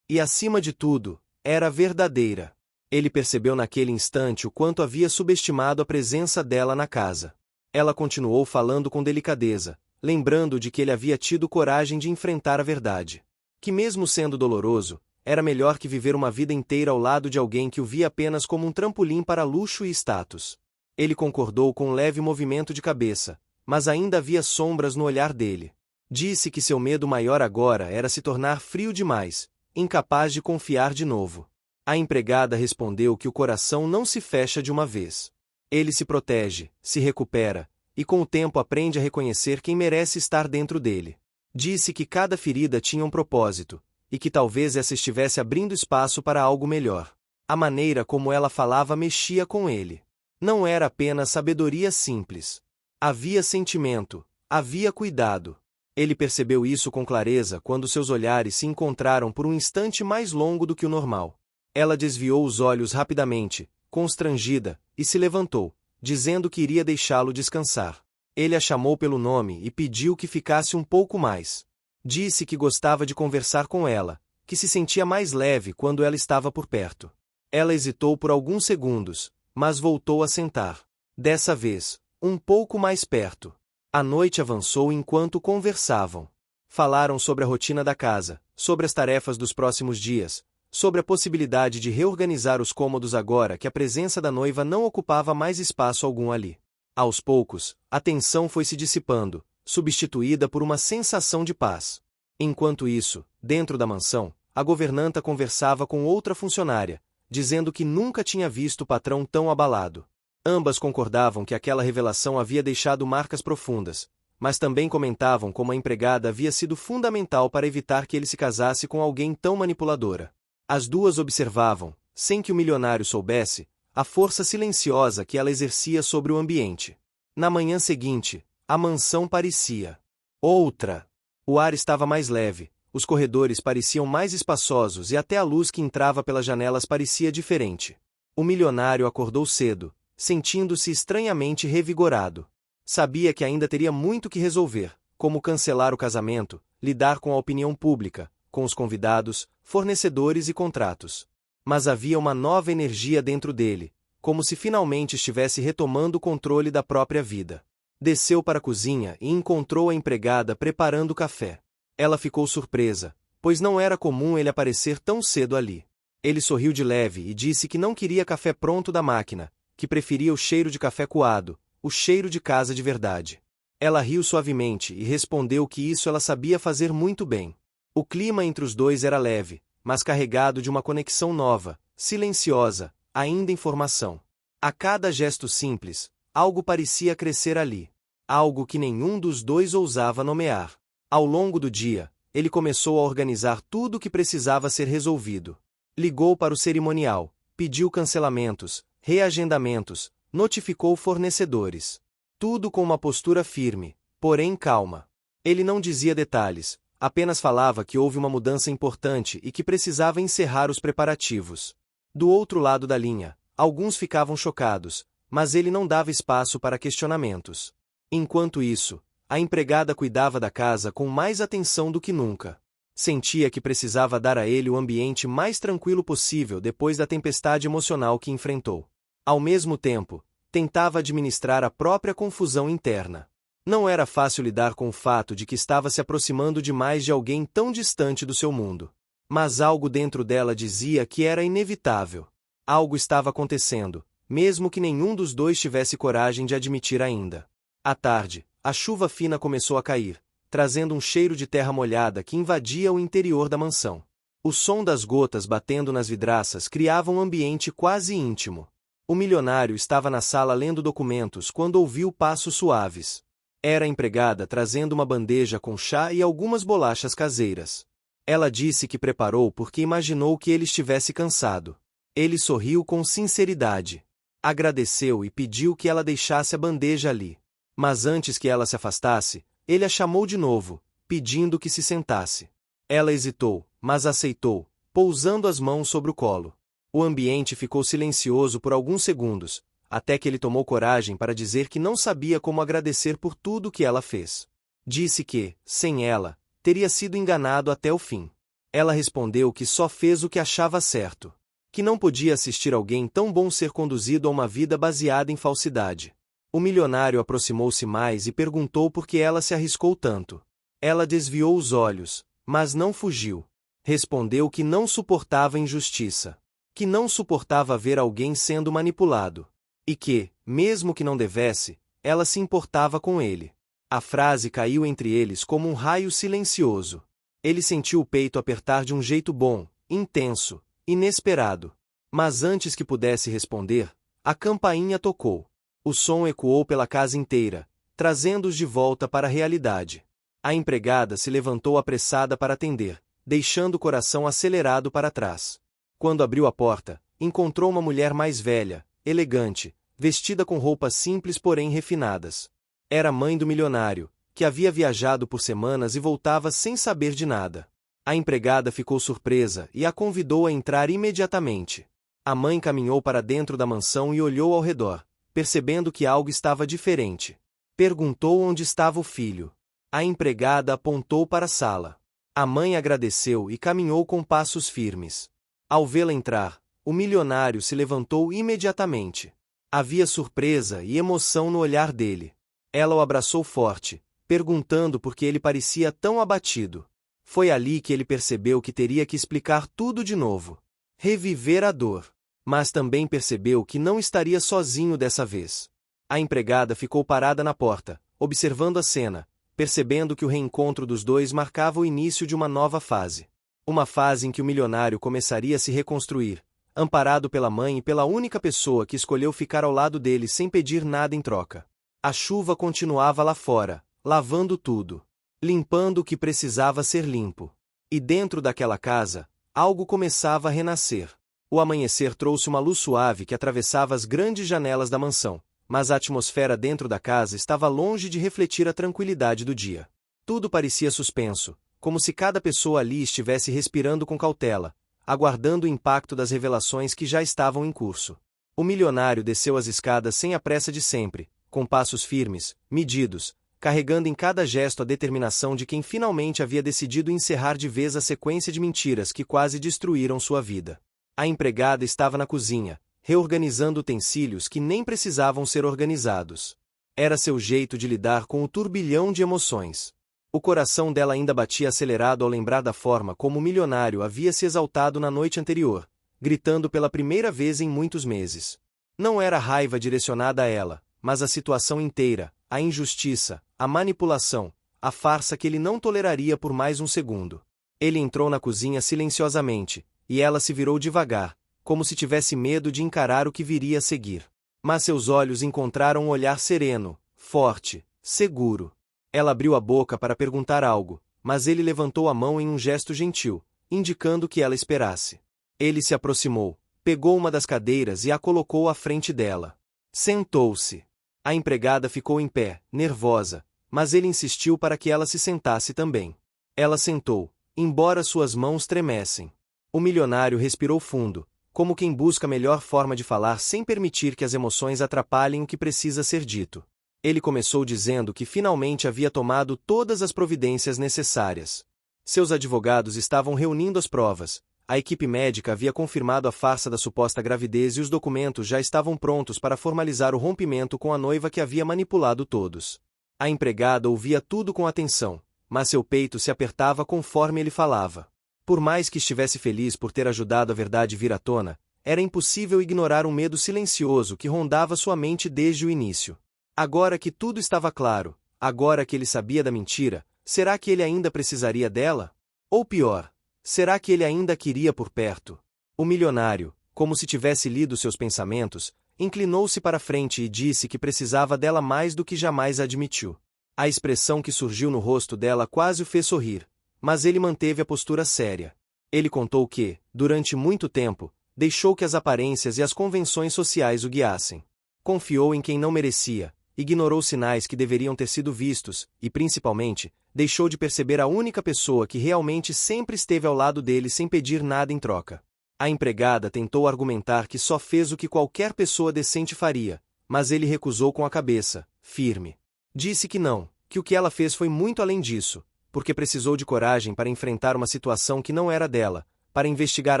E acima de tudo, era verdadeira. Ele percebeu naquele instante o quanto havia subestimado a presença dela na casa. Ela continuou falando com delicadeza, lembrando de que ele havia tido coragem de enfrentar a verdade. Que mesmo sendo doloroso, era melhor que viver uma vida inteira ao lado de alguém que o via apenas como um trampolim para luxo e status. Ele concordou com um leve movimento de cabeça, mas ainda havia sombras no olhar dele. Disse que seu medo maior agora era se tornar frio demais, incapaz de confiar de novo. A empregada respondeu que o coração não se fecha de uma vez. Ele se protege, se recupera, e com o tempo aprende a reconhecer quem merece estar dentro dele. Disse que cada ferida tinha um propósito, e que talvez essa estivesse abrindo espaço para algo melhor. A maneira como ela falava mexia com ele. Não era apenas sabedoria simples. Havia sentimento, havia cuidado. Ele percebeu isso com clareza quando seus olhares se encontraram por um instante mais longo do que o normal. Ela desviou os olhos rapidamente, constrangida, e se levantou, dizendo que iria deixá-lo descansar. Ele a chamou pelo nome e pediu que ficasse um pouco mais. Disse que gostava de conversar com ela, que se sentia mais leve quando ela estava por perto. Ela hesitou por alguns segundos, mas voltou a sentar. Dessa vez, um pouco mais perto. A noite avançou enquanto conversavam. Falaram sobre a rotina da casa, sobre as tarefas dos próximos dias, sobre a possibilidade de reorganizar os cômodos agora que a presença da noiva não ocupava mais espaço algum ali. Aos poucos, a tensão foi se dissipando, substituída por uma sensação de paz. Enquanto isso, dentro da mansão, a governanta conversava com outra funcionária, dizendo que nunca tinha visto o patrão tão abalado. Ambas concordavam que aquela revelação havia deixado marcas profundas, mas também comentavam como a empregada havia sido fundamental para evitar que ele se casasse com alguém tão manipuladora. As duas observavam, sem que o milionário soubesse, a força silenciosa que ela exercia sobre o ambiente. Na manhã seguinte, a mansão parecia outra. O ar estava mais leve, os corredores pareciam mais espaçosos e até a luz que entrava pelas janelas parecia diferente. O milionário acordou cedo, sentindo-se estranhamente revigorado. Sabia que ainda teria muito que resolver, como cancelar o casamento, lidar com a opinião pública, com os convidados, fornecedores e contratos. Mas havia uma nova energia dentro dele, como se finalmente estivesse retomando o controle da própria vida. Desceu para a cozinha e encontrou a empregada preparando café. Ela ficou surpresa, pois não era comum ele aparecer tão cedo ali. Ele sorriu de leve e disse que não queria café pronto da máquina, que preferia o cheiro de café coado, o cheiro de casa de verdade. Ela riu suavemente e respondeu que isso ela sabia fazer muito bem. O clima entre os dois era leve, mas carregado de uma conexão nova, silenciosa, ainda em formação. A cada gesto simples, algo parecia crescer ali. Algo que nenhum dos dois ousava nomear. Ao longo do dia, ele começou a organizar tudo o que precisava ser resolvido. Ligou para o cerimonial, pediu cancelamentos, reagendamentos, notificou fornecedores. Tudo com uma postura firme, porém calma. Ele não dizia detalhes, apenas falava que houve uma mudança importante e que precisava encerrar os preparativos. Do outro lado da linha, alguns ficavam chocados, mas ele não dava espaço para questionamentos. Enquanto isso, a empregada cuidava da casa com mais atenção do que nunca. Sentia que precisava dar a ele o ambiente mais tranquilo possível depois da tempestade emocional que enfrentou. Ao mesmo tempo, tentava administrar a própria confusão interna. Não era fácil lidar com o fato de que estava se aproximando demais de alguém tão distante do seu mundo. Mas algo dentro dela dizia que era inevitável. Algo estava acontecendo, mesmo que nenhum dos dois tivesse coragem de admitir ainda. À tarde, a chuva fina começou a cair, trazendo um cheiro de terra molhada que invadia o interior da mansão. O som das gotas batendo nas vidraças criava um ambiente quase íntimo. O milionário estava na sala lendo documentos quando ouviu passos suaves. Era a empregada trazendo uma bandeja com chá e algumas bolachas caseiras. Ela disse que preparou porque imaginou que ele estivesse cansado. Ele sorriu com sinceridade. Agradeceu e pediu que ela deixasse a bandeja ali. Mas antes que ela se afastasse, ele a chamou de novo, pedindo que se sentasse. Ela hesitou, mas aceitou, pousando as mãos sobre o colo. O ambiente ficou silencioso por alguns segundos, até que ele tomou coragem para dizer que não sabia como agradecer por tudo que ela fez. Disse que, sem ela, teria sido enganado até o fim. Ela respondeu que só fez o que achava certo. Que não podia assistir alguém tão bom ser conduzido a uma vida baseada em falsidade. O milionário aproximou-se mais e perguntou por que ela se arriscou tanto. Ela desviou os olhos, mas não fugiu. Respondeu que não suportava injustiça. Que não suportava ver alguém sendo manipulado. E que, mesmo que não devesse, ela se importava com ele. A frase caiu entre eles como um raio silencioso. Ele sentiu o peito apertar de um jeito bom, intenso, inesperado. Mas antes que pudesse responder, a campainha tocou. O som ecoou pela casa inteira, trazendo-os de volta para a realidade. A empregada se levantou apressada para atender, deixando o coração acelerado para trás. Quando abriu a porta, encontrou uma mulher mais velha, elegante, vestida com roupas simples porém refinadas. Era mãe do milionário, que havia viajado por semanas e voltava sem saber de nada. A empregada ficou surpresa e a convidou a entrar imediatamente. A mãe caminhou para dentro da mansão e olhou ao redor, percebendo que algo estava diferente. Perguntou onde estava o filho. A empregada apontou para a sala. A mãe agradeceu e caminhou com passos firmes. Ao vê-la entrar, o milionário se levantou imediatamente. Havia surpresa e emoção no olhar dele. Ela o abraçou forte, perguntando por que ele parecia tão abatido. Foi ali que ele percebeu que teria que explicar tudo de novo. Reviver a dor. Mas também percebeu que não estaria sozinho dessa vez. A empregada ficou parada na porta, observando a cena, percebendo que o reencontro dos dois marcava o início de uma nova fase. Uma fase em que o milionário começaria a se reconstruir, amparado pela mãe e pela única pessoa que escolheu ficar ao lado dele sem pedir nada em troca. A chuva continuava lá fora, lavando tudo, limpando o que precisava ser limpo. E dentro daquela casa, algo começava a renascer. O amanhecer trouxe uma luz suave que atravessava as grandes janelas da mansão, mas a atmosfera dentro da casa estava longe de refletir a tranquilidade do dia. Tudo parecia suspenso, como se cada pessoa ali estivesse respirando com cautela, aguardando o impacto das revelações que já estavam em curso. O milionário desceu as escadas sem a pressa de sempre, com passos firmes, medidos, carregando em cada gesto a determinação de quem finalmente havia decidido encerrar de vez a sequência de mentiras que quase destruíram sua vida. A empregada estava na cozinha, reorganizando utensílios que nem precisavam ser organizados. Era seu jeito de lidar com o turbilhão de emoções. O coração dela ainda batia acelerado ao lembrar da forma como o milionário havia se exaltado na noite anterior, gritando pela primeira vez em muitos meses. Não era raiva direcionada a ela, mas a situação inteira, a injustiça, a manipulação, a farsa que ele não toleraria por mais um segundo. Ele entrou na cozinha silenciosamente, e ela se virou devagar, como se tivesse medo de encarar o que viria a seguir. Mas seus olhos encontraram um olhar sereno, forte, seguro. Ela abriu a boca para perguntar algo, mas ele levantou a mão em um gesto gentil, indicando que ela esperasse. Ele se aproximou, pegou uma das cadeiras e a colocou à frente dela. Sentou-se. A empregada ficou em pé, nervosa, mas ele insistiu para que ela se sentasse também. Ela sentou, embora suas mãos tremessem. O milionário respirou fundo, como quem busca a melhor forma de falar sem permitir que as emoções atrapalhem o que precisa ser dito. Ele começou dizendo que finalmente havia tomado todas as providências necessárias. Seus advogados estavam reunindo as provas, a equipe médica havia confirmado a farsa da suposta gravidez e os documentos já estavam prontos para formalizar o rompimento com a noiva que havia manipulado todos. A empregada ouvia tudo com atenção, mas seu peito se apertava conforme ele falava. Por mais que estivesse feliz por ter ajudado a verdade vir à tona, era impossível ignorar um medo silencioso que rondava sua mente desde o início. Agora que tudo estava claro, agora que ele sabia da mentira, será que ele ainda precisaria dela? Ou pior, será que ele ainda a queria por perto? O milionário, como se tivesse lido seus pensamentos, inclinou-se para frente e disse que precisava dela mais do que jamais admitiu. A expressão que surgiu no rosto dela quase o fez sorrir, mas ele manteve a postura séria. Ele contou que, durante muito tempo, deixou que as aparências e as convenções sociais o guiassem. Confiou em quem não merecia, ignorou sinais que deveriam ter sido vistos, e, principalmente, deixou de perceber a única pessoa que realmente sempre esteve ao lado dele sem pedir nada em troca. A empregada tentou argumentar que só fez o que qualquer pessoa decente faria, mas ele recusou com a cabeça, firme. Disse que não, que o que ela fez foi muito além disso, porque precisou de coragem para enfrentar uma situação que não era dela, para investigar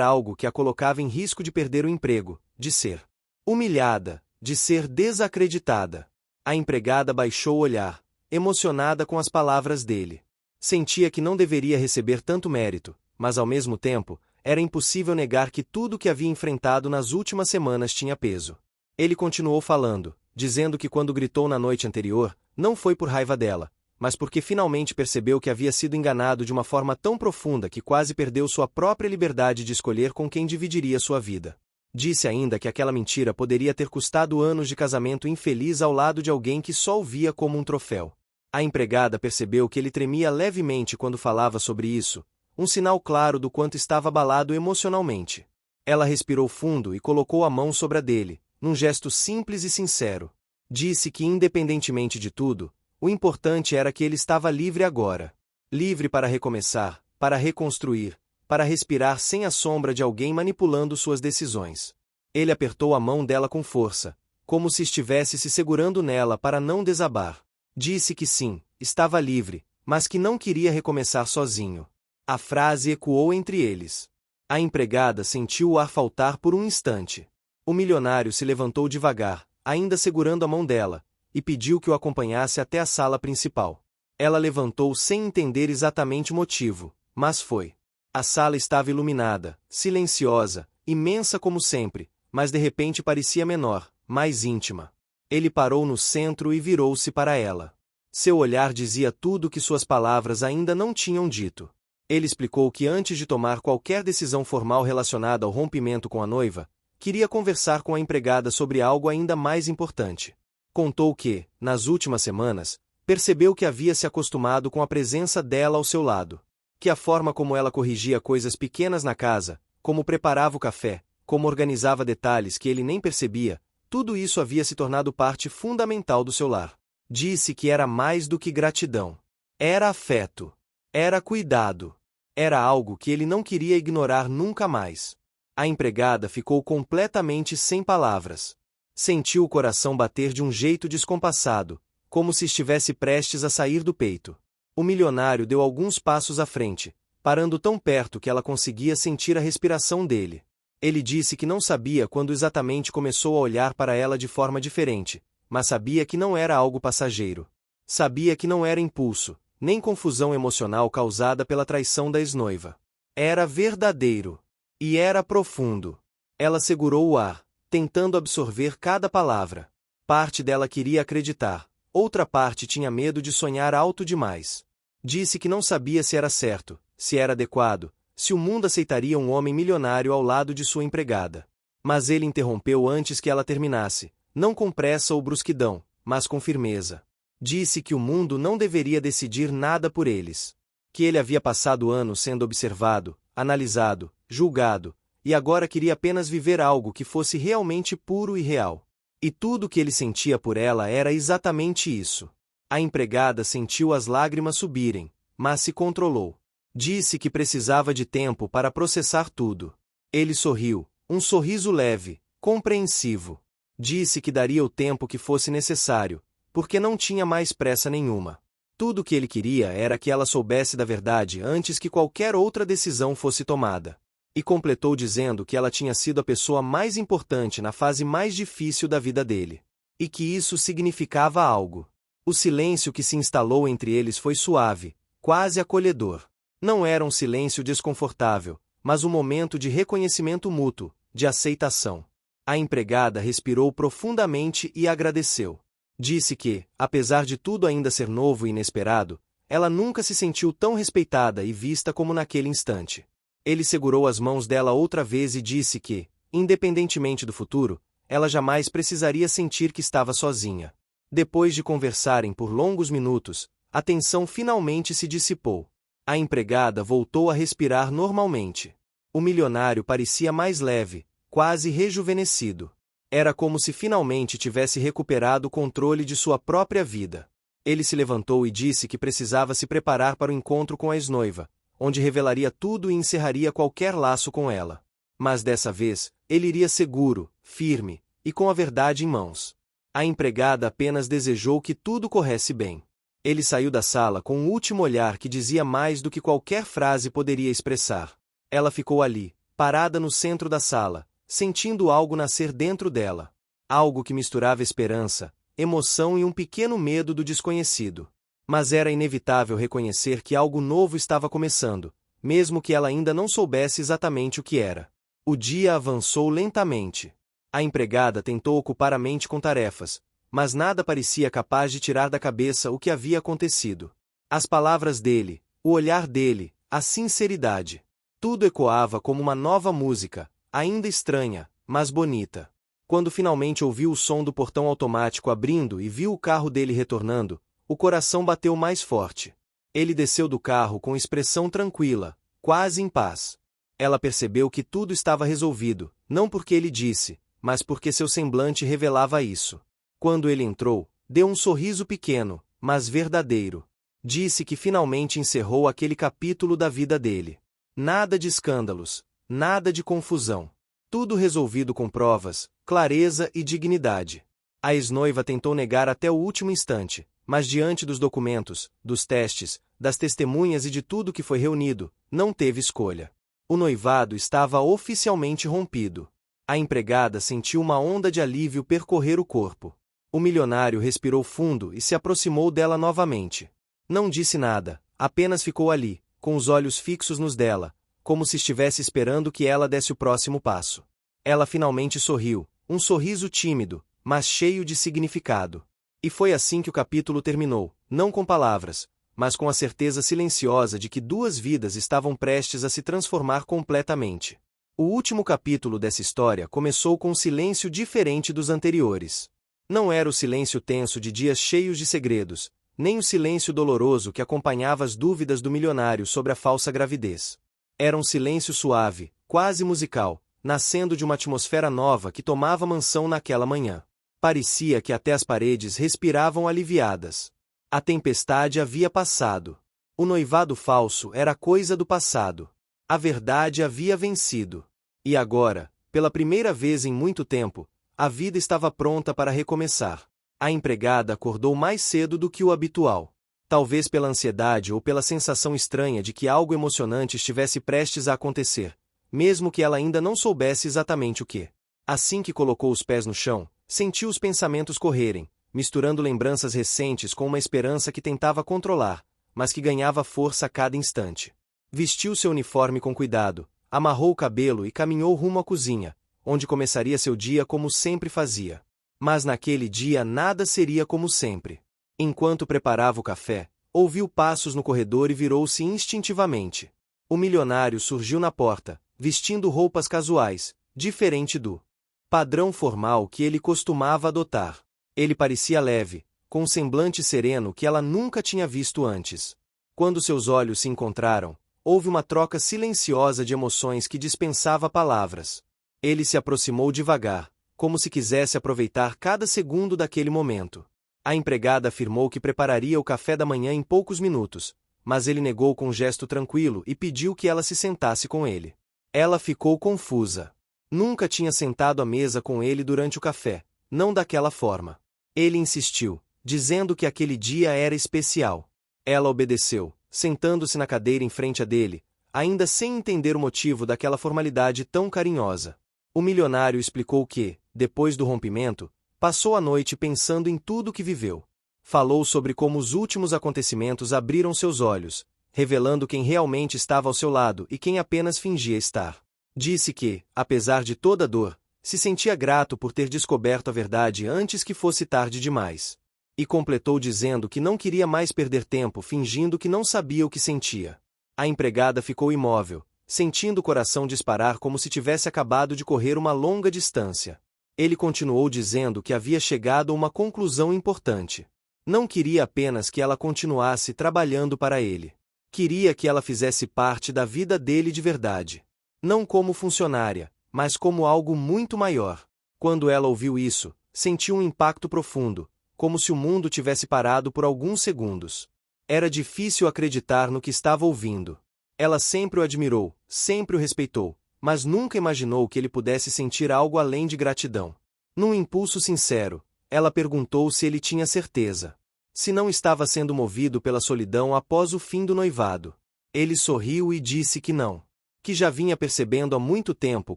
algo que a colocava em risco de perder o emprego, de ser humilhada, de ser desacreditada. A empregada baixou o olhar, emocionada com as palavras dele. Sentia que não deveria receber tanto mérito, mas ao mesmo tempo, era impossível negar que tudo o que havia enfrentado nas últimas semanas tinha peso. Ele continuou falando, dizendo que quando gritou na noite anterior, não foi por raiva dela, mas porque finalmente percebeu que havia sido enganado de uma forma tão profunda que quase perdeu sua própria liberdade de escolher com quem dividiria sua vida. Disse ainda que aquela mentira poderia ter custado anos de casamento infeliz ao lado de alguém que só o via como um troféu. A empregada percebeu que ele tremia levemente quando falava sobre isso, um sinal claro do quanto estava abalado emocionalmente. Ela respirou fundo e colocou a mão sobre a dele, num gesto simples e sincero. Disse que, independentemente de tudo, o importante era que ele estava livre agora. Livre para recomeçar, para reconstruir, para respirar sem a sombra de alguém manipulando suas decisões. Ele apertou a mão dela com força, como se estivesse se segurando nela para não desabar. Disse que sim, estava livre, mas que não queria recomeçar sozinho. A frase ecoou entre eles. A empregada sentiu o ar faltar por um instante. O milionário se levantou devagar, ainda segurando a mão dela, e pediu que o acompanhasse até a sala principal. Ela levantou sem entender exatamente o motivo, mas foi. A sala estava iluminada, silenciosa, imensa como sempre, mas de repente parecia menor, mais íntima. Ele parou no centro e virou-se para ela. Seu olhar dizia tudo o que suas palavras ainda não tinham dito. Ele explicou que antes de tomar qualquer decisão formal relacionada ao rompimento com a noiva, queria conversar com a empregada sobre algo ainda mais importante. Contou que, nas últimas semanas, percebeu que havia se acostumado com a presença dela ao seu lado. Que a forma como ela corrigia coisas pequenas na casa, como preparava o café, como organizava detalhes que ele nem percebia, tudo isso havia se tornado parte fundamental do seu lar. Disse que era mais do que gratidão. Era afeto. Era cuidado. Era algo que ele não queria ignorar nunca mais. A empregada ficou completamente sem palavras. Sentiu o coração bater de um jeito descompassado, como se estivesse prestes a sair do peito. O milionário deu alguns passos à frente, parando tão perto que ela conseguia sentir a respiração dele. Ele disse que não sabia quando exatamente começou a olhar para ela de forma diferente, mas sabia que não era algo passageiro. Sabia que não era impulso, nem confusão emocional causada pela traição da ex-noiva. Era verdadeiro. E era profundo. Ela segurou o ar, tentando absorver cada palavra. Parte dela queria acreditar, outra parte tinha medo de sonhar alto demais. Disse que não sabia se era certo, se era adequado, se o mundo aceitaria um homem milionário ao lado de sua empregada. Mas ele interrompeu antes que ela terminasse, não com pressa ou brusquidão, mas com firmeza. Disse que o mundo não deveria decidir nada por eles. Que ele havia passado anos sendo observado, analisado, julgado, e agora queria apenas viver algo que fosse realmente puro e real. E tudo o que ele sentia por ela era exatamente isso. A empregada sentiu as lágrimas subirem, mas se controlou. Disse que precisava de tempo para processar tudo. Ele sorriu, um sorriso leve, compreensivo. Disse que daria o tempo que fosse necessário, porque não tinha mais pressa nenhuma. Tudo o que ele queria era que ela soubesse da verdade antes que qualquer outra decisão fosse tomada. E completou dizendo que ela tinha sido a pessoa mais importante na fase mais difícil da vida dele. E que isso significava algo. O silêncio que se instalou entre eles foi suave, quase acolhedor. Não era um silêncio desconfortável, mas um momento de reconhecimento mútuo, de aceitação. A empregada respirou profundamente e agradeceu. Disse que, apesar de tudo ainda ser novo e inesperado, ela nunca se sentiu tão respeitada e vista como naquele instante. Ele segurou as mãos dela outra vez e disse que, independentemente do futuro, ela jamais precisaria sentir que estava sozinha. Depois de conversarem por longos minutos, a tensão finalmente se dissipou. A empregada voltou a respirar normalmente. O milionário parecia mais leve, quase rejuvenescido. Era como se finalmente tivesse recuperado o controle de sua própria vida. Ele se levantou e disse que precisava se preparar para o encontro com a ex-noiva, onde revelaria tudo e encerraria qualquer laço com ela. Mas dessa vez, ele iria seguro, firme, e com a verdade em mãos. A empregada apenas desejou que tudo corresse bem. Ele saiu da sala com um último olhar que dizia mais do que qualquer frase poderia expressar. Ela ficou ali, parada no centro da sala, sentindo algo nascer dentro dela. Algo que misturava esperança, emoção e um pequeno medo do desconhecido. Mas era inevitável reconhecer que algo novo estava começando, mesmo que ela ainda não soubesse exatamente o que era. O dia avançou lentamente. A empregada tentou ocupar a mente com tarefas, mas nada parecia capaz de tirar da cabeça o que havia acontecido. As palavras dele, o olhar dele, a sinceridade. Tudo ecoava como uma nova música, ainda estranha, mas bonita. Quando finalmente ouviu o som do portão automático abrindo e viu o carro dele retornando, o coração bateu mais forte. Ele desceu do carro com expressão tranquila, quase em paz. Ela percebeu que tudo estava resolvido, não porque ele disse, mas porque seu semblante revelava isso. Quando ele entrou, deu um sorriso pequeno, mas verdadeiro. Disse que finalmente encerrou aquele capítulo da vida dele. Nada de escândalos, nada de confusão. Tudo resolvido com provas, clareza e dignidade. A ex-noiva tentou negar até o último instante, mas diante dos documentos, dos testes, das testemunhas e de tudo que foi reunido, não teve escolha. O noivado estava oficialmente rompido. A empregada sentiu uma onda de alívio percorrer o corpo. O milionário respirou fundo e se aproximou dela novamente. Não disse nada, apenas ficou ali, com os olhos fixos nos dela, como se estivesse esperando que ela desse o próximo passo. Ela finalmente sorriu, um sorriso tímido, mas cheio de significado. E foi assim que o capítulo terminou, não com palavras, mas com a certeza silenciosa de que duas vidas estavam prestes a se transformar completamente. O último capítulo dessa história começou com um silêncio diferente dos anteriores. Não era o silêncio tenso de dias cheios de segredos, nem o silêncio doloroso que acompanhava as dúvidas do milionário sobre a falsa gravidez. Era um silêncio suave, quase musical, nascendo de uma atmosfera nova que tomava mansão naquela manhã. Parecia que até as paredes respiravam aliviadas. A tempestade havia passado. O noivado falso era coisa do passado. A verdade havia vencido. E agora, pela primeira vez em muito tempo, a vida estava pronta para recomeçar. A empregada acordou mais cedo do que o habitual. Talvez pela ansiedade ou pela sensação estranha de que algo emocionante estivesse prestes a acontecer, mesmo que ela ainda não soubesse exatamente o que. Assim que colocou os pés no chão, sentiu os pensamentos correrem, misturando lembranças recentes com uma esperança que tentava controlar, mas que ganhava força a cada instante. Vestiu seu uniforme com cuidado, amarrou o cabelo e caminhou rumo à cozinha, onde começaria seu dia como sempre fazia. Mas naquele dia nada seria como sempre. Enquanto preparava o café, ouviu passos no corredor e virou-se instintivamente. O milionário surgiu na porta, vestindo roupas casuais, diferente do padrão formal que ele costumava adotar. Ele parecia leve, com um semblante sereno que ela nunca tinha visto antes. Quando seus olhos se encontraram, houve uma troca silenciosa de emoções que dispensava palavras. Ele se aproximou devagar, como se quisesse aproveitar cada segundo daquele momento. A empregada afirmou que prepararia o café da manhã em poucos minutos, mas ele negou com um gesto tranquilo e pediu que ela se sentasse com ele. Ela ficou confusa. Nunca tinha sentado à mesa com ele durante o café, não daquela forma. Ele insistiu, dizendo que aquele dia era especial. Ela obedeceu, sentando-se na cadeira em frente a dele, ainda sem entender o motivo daquela formalidade tão carinhosa. O milionário explicou que, depois do rompimento, passou a noite pensando em tudo o que viveu. Falou sobre como os últimos acontecimentos abriram seus olhos, revelando quem realmente estava ao seu lado e quem apenas fingia estar. Disse que, apesar de toda a dor, se sentia grato por ter descoberto a verdade antes que fosse tarde demais. E completou dizendo que não queria mais perder tempo fingindo que não sabia o que sentia. A empregada ficou imóvel, sentindo o coração disparar como se tivesse acabado de correr uma longa distância. Ele continuou dizendo que havia chegado a uma conclusão importante. Não queria apenas que ela continuasse trabalhando para ele. Queria que ela fizesse parte da vida dele de verdade. Não como funcionária, mas como algo muito maior. Quando ela ouviu isso, sentiu um impacto profundo, como se o mundo tivesse parado por alguns segundos. Era difícil acreditar no que estava ouvindo. Ela sempre o admirou, sempre o respeitou, mas nunca imaginou que ele pudesse sentir algo além de gratidão. Num impulso sincero, ela perguntou se ele tinha certeza. Se não estava sendo movido pela solidão após o fim do noivado. Ele sorriu e disse que não. Que já vinha percebendo há muito tempo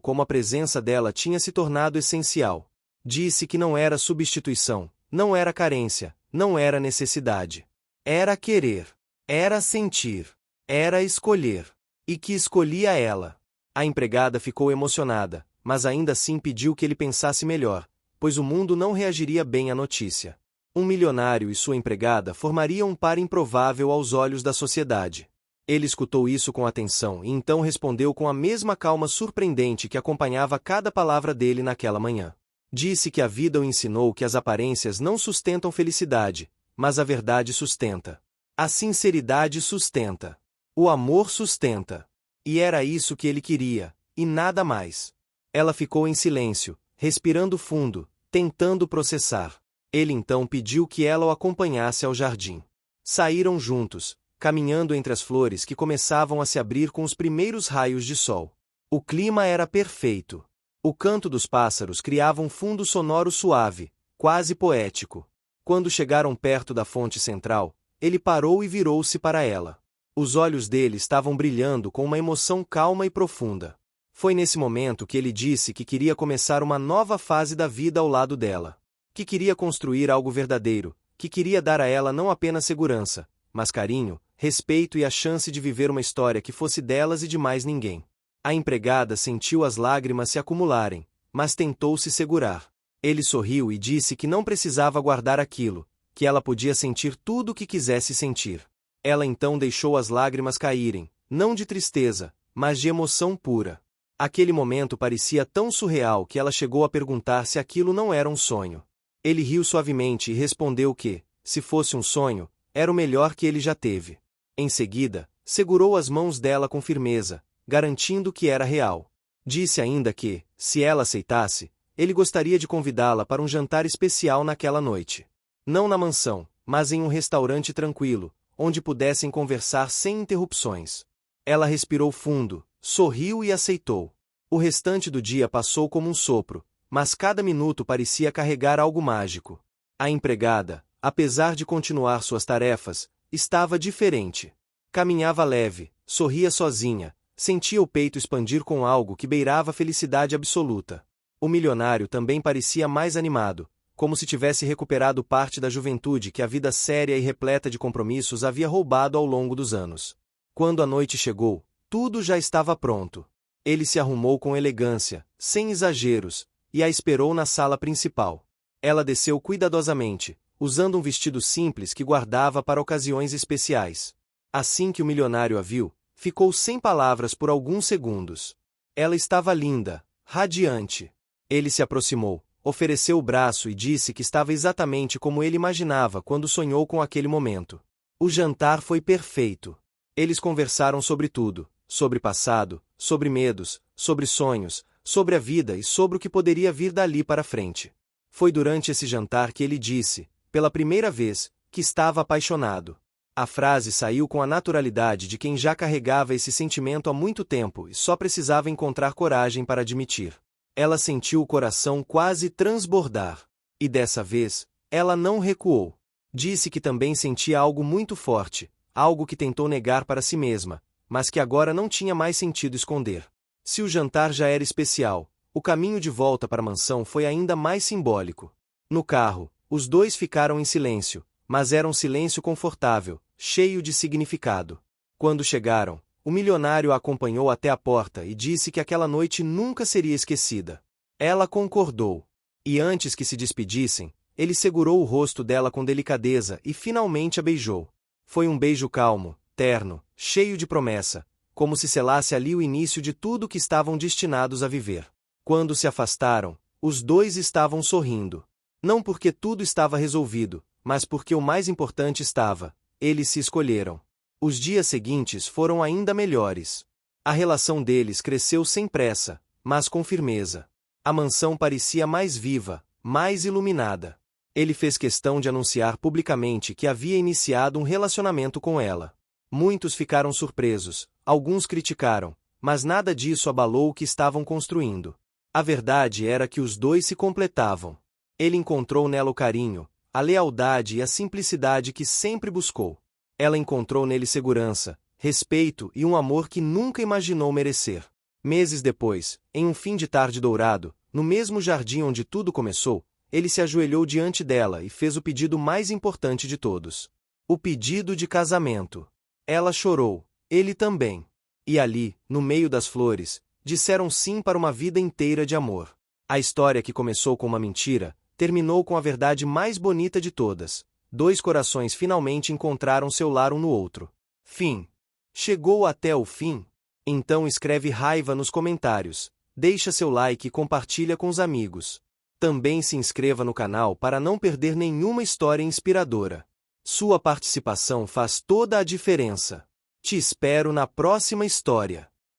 como a presença dela tinha se tornado essencial. Disse que não era substituição, não era carência, não era necessidade. Era querer. Era sentir. Era escolher. E que escolhia ela. A empregada ficou emocionada, mas ainda assim pediu que ele pensasse melhor, pois o mundo não reagiria bem à notícia. Um milionário e sua empregada formariam um par improvável aos olhos da sociedade. Ele escutou isso com atenção e então respondeu com a mesma calma surpreendente que acompanhava cada palavra dele naquela manhã. Disse que a vida o ensinou que as aparências não sustentam felicidade, mas a verdade sustenta. A sinceridade sustenta. O amor sustenta. E era isso que ele queria, e nada mais. Ela ficou em silêncio, respirando fundo, tentando processar. Ele então pediu que ela o acompanhasse ao jardim. Saíram juntos, caminhando entre as flores que começavam a se abrir com os primeiros raios de sol. O clima era perfeito. O canto dos pássaros criava um fundo sonoro suave, quase poético. Quando chegaram perto da fonte central, ele parou e virou-se para ela. Os olhos dele estavam brilhando com uma emoção calma e profunda. Foi nesse momento que ele disse que queria começar uma nova fase da vida ao lado dela. Que queria construir algo verdadeiro, que queria dar a ela não apenas segurança, mas carinho, respeito e a chance de viver uma história que fosse delas e de mais ninguém. A empregada sentiu as lágrimas se acumularem, mas tentou se segurar. Ele sorriu e disse que não precisava guardar aquilo, que ela podia sentir tudo o que quisesse sentir. Ela então deixou as lágrimas caírem, não de tristeza, mas de emoção pura. Aquele momento parecia tão surreal que ela chegou a perguntar se aquilo não era um sonho. Ele riu suavemente e respondeu que, se fosse um sonho, era o melhor que ele já teve. Em seguida, segurou as mãos dela com firmeza, garantindo que era real. Disse ainda que, se ela aceitasse, ele gostaria de convidá-la para um jantar especial naquela noite. Não na mansão, mas em um restaurante tranquilo, onde pudessem conversar sem interrupções. Ela respirou fundo, sorriu e aceitou. O restante do dia passou como um sopro, mas cada minuto parecia carregar algo mágico. A empregada, apesar de continuar suas tarefas, estava diferente. Caminhava leve, sorria sozinha, sentia o peito expandir com algo que beirava felicidade absoluta. O milionário também parecia mais animado, como se tivesse recuperado parte da juventude que a vida séria e repleta de compromissos havia roubado ao longo dos anos. Quando a noite chegou, tudo já estava pronto. Ele se arrumou com elegância, sem exageros, e a esperou na sala principal. Ela desceu cuidadosamente, usando um vestido simples que guardava para ocasiões especiais. Assim que o milionário a viu, ficou sem palavras por alguns segundos. Ela estava linda, radiante. Ele se aproximou, ofereceu o braço e disse que estava exatamente como ele imaginava quando sonhou com aquele momento. O jantar foi perfeito. Eles conversaram sobre tudo, sobre passado, sobre medos, sobre sonhos, sobre a vida e sobre o que poderia vir dali para frente. Foi durante esse jantar que ele disse, pela primeira vez, que estava apaixonado. A frase saiu com a naturalidade de quem já carregava esse sentimento há muito tempo e só precisava encontrar coragem para admitir. Ela sentiu o coração quase transbordar. E dessa vez, ela não recuou. Disse que também sentia algo muito forte, algo que tentou negar para si mesma, mas que agora não tinha mais sentido esconder. Se o jantar já era especial, o caminho de volta para a mansão foi ainda mais simbólico. No carro, os dois ficaram em silêncio, mas era um silêncio confortável, cheio de significado. Quando chegaram, o milionário a acompanhou até a porta e disse que aquela noite nunca seria esquecida. Ela concordou. E antes que se despedissem, ele segurou o rosto dela com delicadeza e finalmente a beijou. Foi um beijo calmo, terno, cheio de promessa, como se selasse ali o início de tudo que estavam destinados a viver. Quando se afastaram, os dois estavam sorrindo. Não porque tudo estava resolvido, mas porque o mais importante estava: eles se escolheram. Os dias seguintes foram ainda melhores. A relação deles cresceu sem pressa, mas com firmeza. A mansão parecia mais viva, mais iluminada. Ele fez questão de anunciar publicamente que havia iniciado um relacionamento com ela. Muitos ficaram surpresos, alguns criticaram, mas nada disso abalou o que estavam construindo. A verdade era que os dois se completavam. Ele encontrou nela o carinho, a lealdade e a simplicidade que sempre buscou. Ela encontrou nele segurança, respeito e um amor que nunca imaginou merecer. Meses depois, em um fim de tarde dourado, no mesmo jardim onde tudo começou, ele se ajoelhou diante dela e fez o pedido mais importante de todos. O pedido de casamento. Ela chorou, ele também. E ali, no meio das flores, disseram sim para uma vida inteira de amor. A história que começou com uma mentira, terminou com a verdade mais bonita de todas. Dois corações finalmente encontraram seu lar um no outro. Fim. Chegou até o fim? Então escreve raiva nos comentários, deixa seu like e compartilha com os amigos. Também se inscreva no canal para não perder nenhuma história inspiradora. Sua participação faz toda a diferença. Te espero na próxima história.